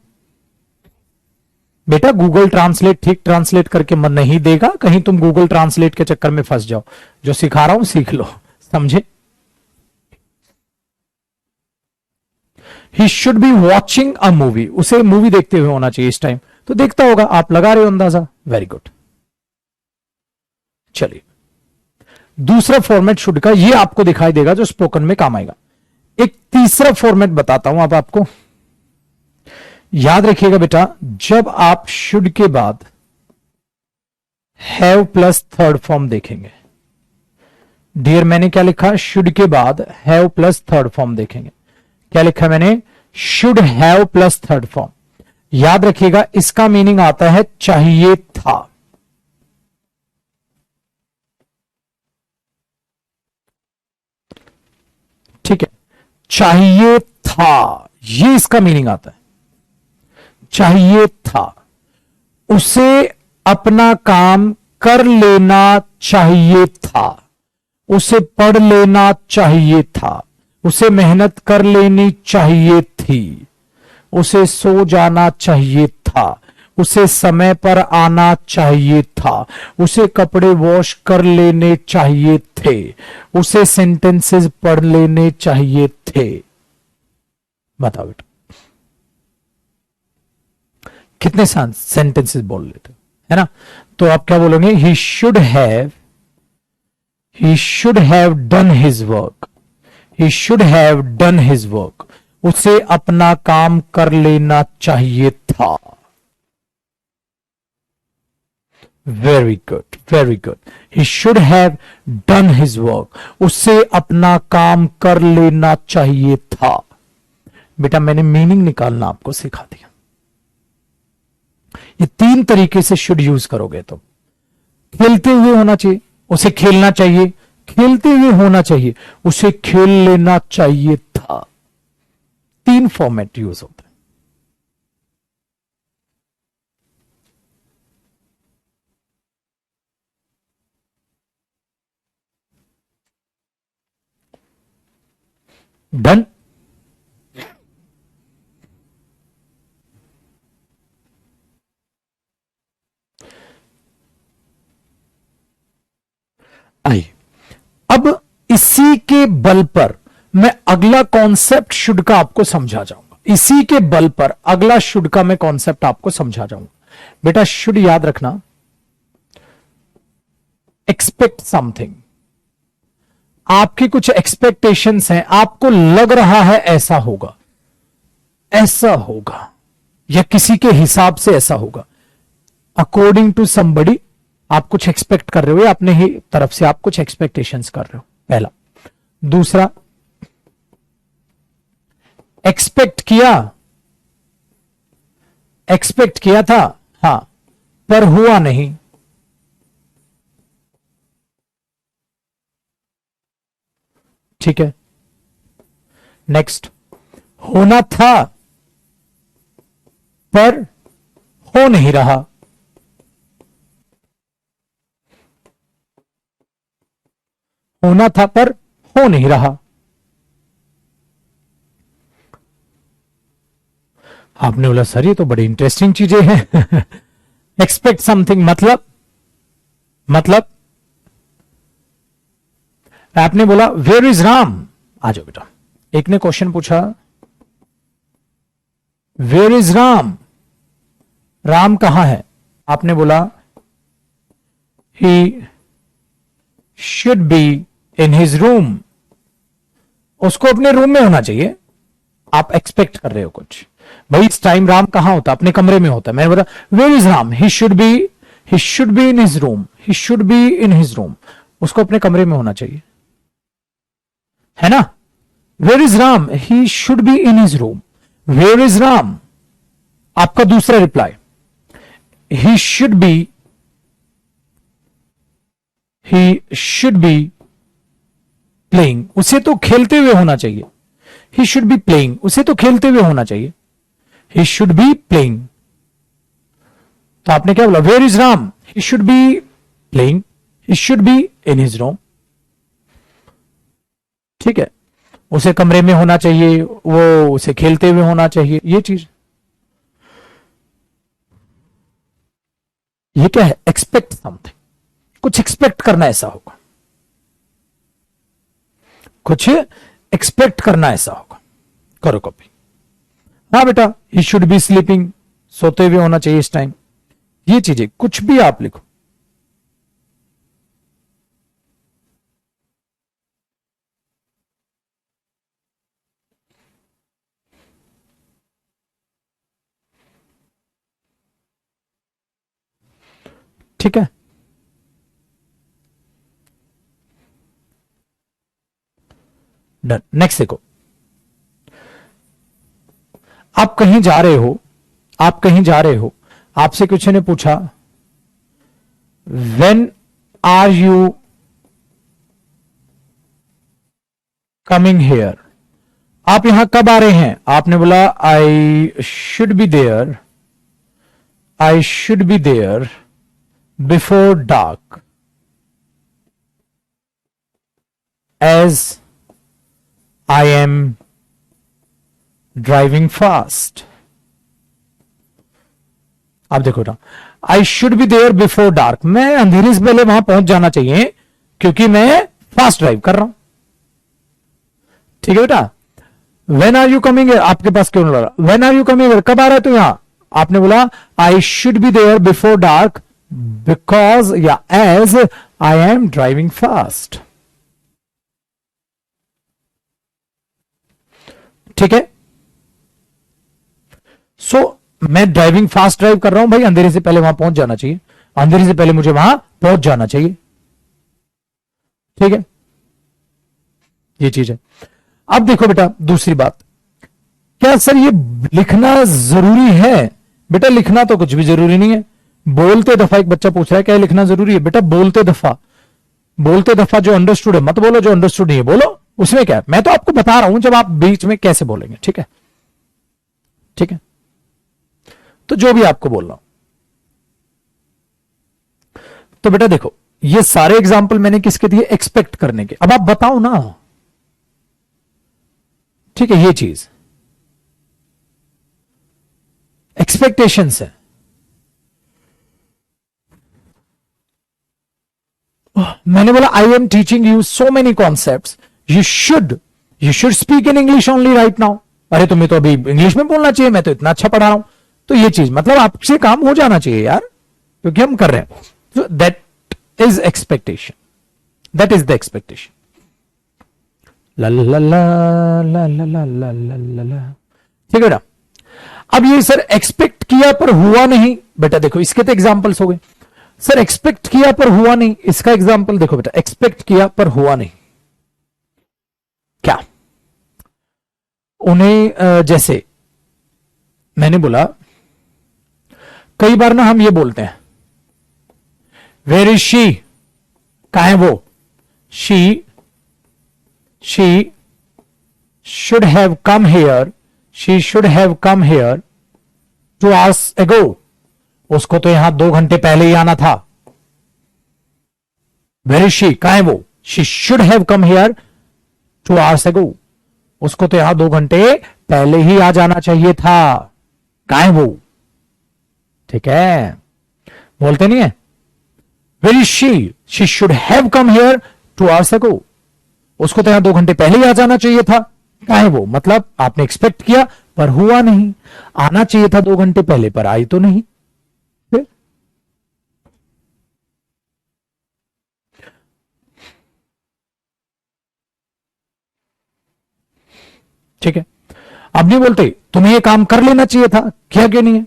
बेटा। गूगल ट्रांसलेट ठीक ट्रांसलेट करके मन नहीं देगा, कहीं तुम गूगल ट्रांसलेट के चक्कर में फंस जाओ। जो सिखा रहा हूं सीख लो, समझे। ही should be watching a movie, उसे मूवी देखते हुए होना चाहिए इस टाइम, तो देखता होगा, आप लगा रहे हो अंदाजा, वेरी गुड। चलिए दूसरा फॉर्मेट शुड का ये आपको दिखाई देगा जो स्पोकन में काम आएगा। एक तीसरा फॉर्मेट बताता हूं अब आपको, याद रखिएगा बेटा, जब आप शुड के बाद हैव प्लस थर्ड फॉर्म देखेंगे, डियर मैंने क्या लिखा, शुड के बाद हैव प्लस थर्ड फॉर्म देखेंगे, क्या लिखा मैंने, should have plus third form. याद रखिएगा इसका मीनिंग आता है चाहिए था। ठीक है, चाहिए था, ये इसका मीनिंग आता है, चाहिए था। उसे अपना काम कर लेना चाहिए था, उसे पढ़ लेना चाहिए था, उसे मेहनत कर लेनी चाहिए थी, उसे सो जाना चाहिए था, उसे समय पर आना चाहिए था, उसे कपड़े वॉश कर लेने चाहिए थे, उसे सेंटेंसेस पढ़ लेने चाहिए थे। बताओ बेटा कितने सेंटेंसेस बोल लेते हो, है ना। तो आप क्या बोलोगे, he should have done his work, he should have done his work, उसे अपना काम कर लेना चाहिए था। Very good, very good, he should have done his work, उसे अपना काम कर लेना चाहिए था। बेटा मैंने मीनिंग निकालना आपको सिखा दिया, ये तीन तरीके से शुड यूज करोगे तो, खेलते हुए होना चाहिए, उसे खेलना चाहिए, खेलते हुए होना चाहिए, उसे खेल लेना चाहिए था। तीन फॉर्मेट यूज होता है। डन। आइए अब इसी के बल पर मैं अगला कॉन्सेप्ट शुड का आपको समझा जाऊंगा, इसी के बल पर अगला शुड का मैं कॉन्सेप्ट आपको समझा जाऊंगा। बेटा शुड याद रखना, एक्सपेक्ट समथिंग, आपकी कुछ एक्सपेक्टेशंस हैं, आपको लग रहा है ऐसा होगा, ऐसा होगा, या किसी के हिसाब से ऐसा होगा, अकॉर्डिंग टू समबडी आप कुछ एक्सपेक्ट कर रहे हो या अपने ही तरफ से आप कुछ एक्सपेक्टेशंस कर रहे हो, पहला। दूसरा, एक्सपेक्ट किया था, हां, पर हुआ नहीं। ठीक है, नेक्स्ट, होना था पर हो नहीं रहा। होना था पर हो नहीं रहा। आपने बोला सर ये तो बड़ी इंटरेस्टिंग चीजें हैं। एक्सपेक्ट समथिंग मतलब आपने बोला वेयर इज राम, आ जाओ बेटा, एक ने क्वेश्चन पूछा वेयर इज राम, राम कहां है, आपने बोला ही should be in his room, उसको अपने रूम में होना चाहिए। आप एक्सपेक्ट कर रहे हो कुछ, भाई इस टाइम राम कहां होता, अपने कमरे में होता है। मैंने बोला where is Ram, he should be he should be in his room, he should be in his room, उसको अपने कमरे में होना चाहिए, है ना। Where is Ram, he should be in his room. Where is Ram, आपका दूसरा reply, he should be playing, उसे तो खेलते हुए होना चाहिए। ही शुड बी प्लेइंग, उसे तो खेलते हुए होना चाहिए। ही शुड बी प्लेइंग, तो आपने क्या बोला, where is Ram, he should be playing, he should be in his room. ठीक है, उसे कमरे में होना चाहिए, वो उसे खेलते हुए होना चाहिए, ये चीज। ये क्या है, एक्सपेक्ट समथिंग, कुछ एक्सपेक्ट करना ऐसा होगा, कुछ एक्सपेक्ट करना ऐसा होगा। करो कॉपी। हाँ बेटा, ही शुड बी स्लीपिंग, सोते हुए होना चाहिए इस टाइम, ये चीजें कुछ भी आप लिखो। ठीक है, डन। नेक्स्ट देखो, आप कहीं जा रहे हो, आप कहीं जा रहे हो, आपसे किसी ने पूछा when are you coming here, आप यहां कब आ रहे हैं, आपने बोला I should be there, I should be there before dark as I am driving fast. आप देखो ना, I should be there before dark, मैं अंधेरे से पहले वहां पहुंच जाना चाहिए क्योंकि मैं फास्ट ड्राइव कर रहा हूं। ठीक है बेटा, वेन आर यू कमिंग, आपके पास क्यों लगा, वेन आर यू कमिंग, कब आ रहा है तू यहां, आपने बोला I should be there before dark because या as I am driving fast. ठीक है, सो मैं ड्राइविंग फास्ट ड्राइव कर रहा हूं भाई, अंधेरे से पहले वहां पहुंच जाना चाहिए, अंधेरे से पहले मुझे वहां पहुंच जाना चाहिए। ठीक है, ये चीज है। अब देखो बेटा दूसरी बात, क्या सर ये लिखना जरूरी है, बेटा लिखना तो कुछ भी जरूरी नहीं है। बोलते दफा, एक बच्चा पूछ रहा है क्या लिखना जरूरी है, बेटा बोलते दफा, बोलते दफा जो अंडरस्टूड है मत बोलो, जो अंडरस्टूड नहीं है बोलो, उसमें क्या है, मैं तो आपको बता रहा हूं जब आप बीच में कैसे बोलेंगे। ठीक है, ठीक है, तो जो भी आपको बोल रहा हूं, तो बेटा देखो ये सारे एग्जाम्पल मैंने किसके दिए, एक्सपेक्ट करने के। अब आप बताओ ना, ठीक है, ये चीज एक्सपेक्टेशंस है। मैंने बोला I am teaching you so many concepts, you should speak in English only right now. अरे तुम्हें तो अभी इंग्लिश में बोलना चाहिए, मैं तो इतना अच्छा पढ़ा रहा हूं। तो ये चीज मतलब आपसे काम हो जाना चाहिए यार, क्योंकि हम कर रहे हैं। so that is expectation, that is the expectation। ला ला ला ला ला ला ला ला ला। ठीक है बेटा, अब ये सर एक्सपेक्ट किया पर हुआ नहीं, बेटा देखो इसके तो एग्जांपल्स हो गए। सर एक्सपेक्ट किया पर हुआ नहीं, इसका एग्जांपल देखो बेटा, एक्सपेक्ट किया पर हुआ नहीं क्या, उन्हें जैसे मैंने बोला कई बार ना हम ये बोलते हैं वेयर इज शी, कहां है वो, she should have come hair, she should have come here 2 hours ago, उसको तो यहां 2 घंटे पहले ही आना था। वेयर इज शी, कहां है वो, she should have come here 2 hours ago, उसको तो यहां 2 घंटे पहले ही आ जाना चाहिए था। कहां है वो, ठीक है, बोलते नहीं है where is she should have come here 2 hours ago, उसको तो यहां 2 घंटे पहले ही आ जाना चाहिए था। कहां है वो, मतलब आपने एक्सपेक्ट किया पर हुआ नहीं, आना चाहिए था 2 घंटे पहले पर आई तो नहीं। फिर ठीक है, अब नहीं बोलते तुम्हें ये काम कर लेना चाहिए था, किया क्यों नहीं है,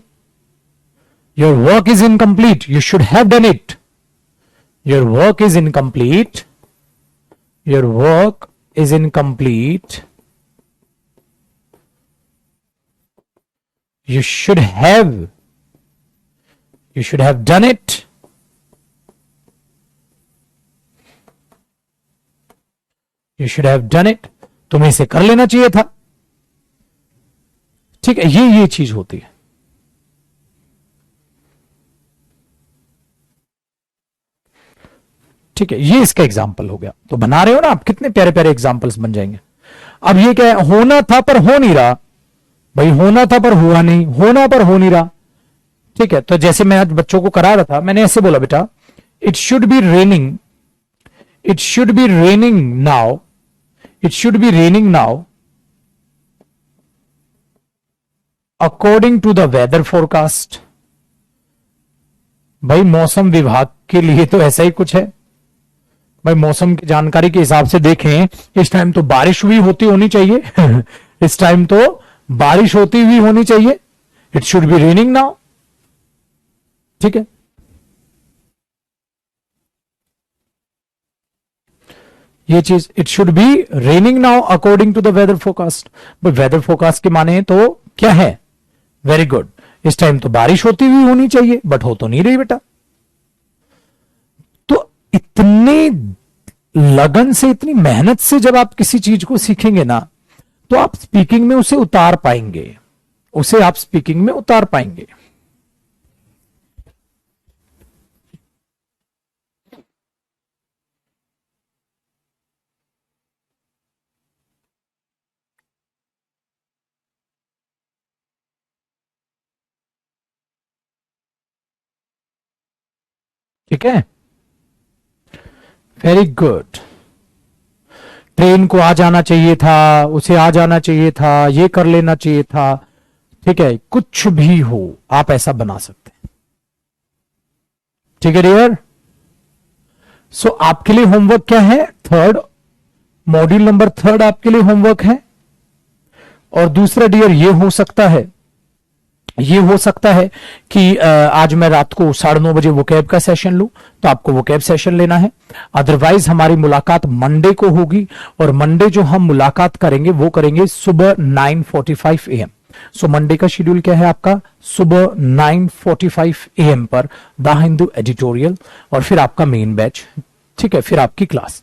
your work is incomplete, you should have done it. Your work is incomplete, your work is incomplete, you should have done it. You should have done it. तुम्हें इसे कर लेना चाहिए था. ठीक है, ये चीज होती है. ठीक है, ये इसका एग्जाम्पल हो गया. तो बना रहे हो ना आप, कितने प्यारे प्यारे एग्जाम्पल्स बन जाएंगे. अब ये क्या है, होना था पर हो नहीं रहा. भाई होना था पर हुआ नहीं, होना पर हो नहीं रहा. ठीक है, तो जैसे मैं आज बच्चों को करा रहा था, मैंने ऐसे बोला, बेटा it should be raining, it should be raining now, it should be raining now according to the weather forecast. भाई मौसम विभाग के लिए तो ऐसा ही कुछ है. भाई मौसम की जानकारी के हिसाब से देखें, इस टाइम तो बारिश हुई होती होनी चाहिए. इस टाइम तो बारिश होती हुई होनी चाहिए. It should be raining now. ठीक है, ये चीज, it should be raining now according to the weather forecast. Weather forecast के माने तो क्या है, वेरी गुड, इस टाइम तो बारिश होती हुई होनी चाहिए, बट हो तो नहीं रही बेटा. तो इतने लगन से, इतनी मेहनत से जब आप किसी चीज को सीखेंगे ना, तो आप स्पीकिंग में उसे उतार पाएंगे, उसे आप स्पीकिंग में उतार पाएंगे. ठीक है, वेरी गुड. ट्रेन को आ जाना चाहिए था, उसे आ जाना चाहिए था, ये कर लेना चाहिए था. ठीक है, कुछ भी हो आप ऐसा बना सकते हैं. ठीक है डियर. सो आपके लिए होमवर्क क्या है, थर्ड मॉड्यूल नंबर 3 आपके लिए होमवर्क है. और दूसरा डियर ये हो सकता है, ये हो सकता है कि आज मैं रात को 9:30 बजे वोकैब का सेशन लूं, तो आपको वोकैब सेशन लेना है. अदरवाइज हमारी मुलाकात मंडे को होगी, और मंडे जो हम मुलाकात करेंगे वो करेंगे सुबह 9:45 AM. सो मंडे का शेड्यूल क्या है आपका, सुबह 9:45 AM पर द हिंदू एडिटोरियल, और फिर आपका मेन बैच. ठीक है, फिर आपकी क्लास.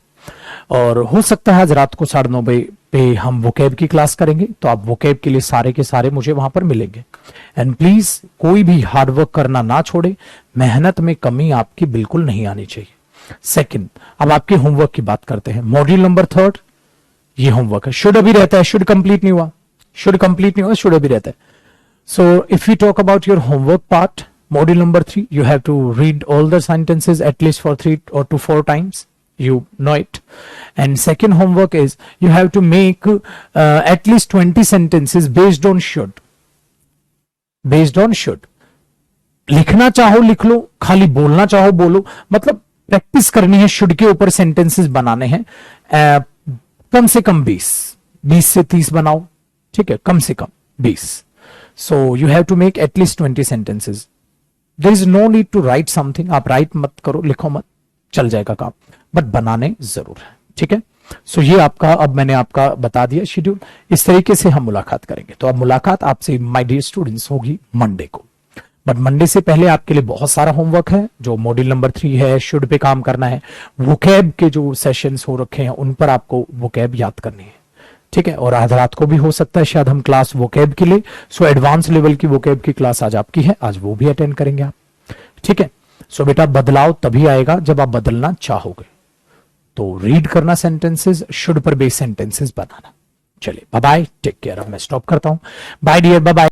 और हो सकता है आज रात को 9:30 बजे पे हम वोकैब की क्लास करेंगे, तो आप वोकैब के लिए सारे के सारे मुझे वहां पर मिलेंगे. एंड प्लीज कोई भी हार्डवर्क करना ना छोड़े, मेहनत में कमी आपकी बिल्कुल नहीं आनी चाहिए. सेकंड, अब आपके होमवर्क की बात करते हैं. मॉड्यूल नंबर 3 ये होमवर्क है. शुड अभी रहता है, शुड कंप्लीट नहीं हुआ, शुड कंप्लीट नहीं हुआ, शुड अभी रहता है. So if you talk about your homework part, module number 3, you have to read all the sentences at least for 3 or 4 times. You know it. And second homework is you have to make at least 20 sentences based on should. Based on should. लिखना चाहो लिख लो, खाली बोलना चाहो बोलो, मतलब practice करनी है. शुड के ऊपर सेंटेंसेस बनाने हैं. कम से कम 20 से 30 बनाओ. ठीक है, कम से कम 20. So you have to make at least 20 sentences. There is no need to write something. आप राइट मत करो, लिखो मत, चल जाएगा काम, बट बनाने जरूर है. ठीक है, सो ये आपका, अब मैंने आपका बता दिया शेड्यूल. इस तरीके से हम मुलाकात करेंगे. तो अब मुलाकात आपसे माय डियर स्टूडेंट्स होगी मंडे को. बट मंडे से पहले आपके लिए बहुत सारा होमवर्क है. जो मॉड्यूल नंबर 3 है, शुड पे काम करना है. वोकैब के जो सेशंस हो रखे हैं उन पर आपको वोकैब याद करनी है. ठीक है, और आज रात को भी हो सकता है शायद हम क्लास वोकैब के लिए, सो एडवांस लेवल की वोकैब की क्लास आज आपकी है, आज वो भी अटेंड करेंगे आप. ठीक है, सो बेटा बदलाव तभी आएगा जब आप बदलना चाहोगे. तो रीड करना सेंटेंसेस, शुड पर बेस्ड सेंटेंसेस बनाना. चलिए बाय बाय, टेक केयर. अब मैं स्टॉप करता हूं. Bye dear, bye bye.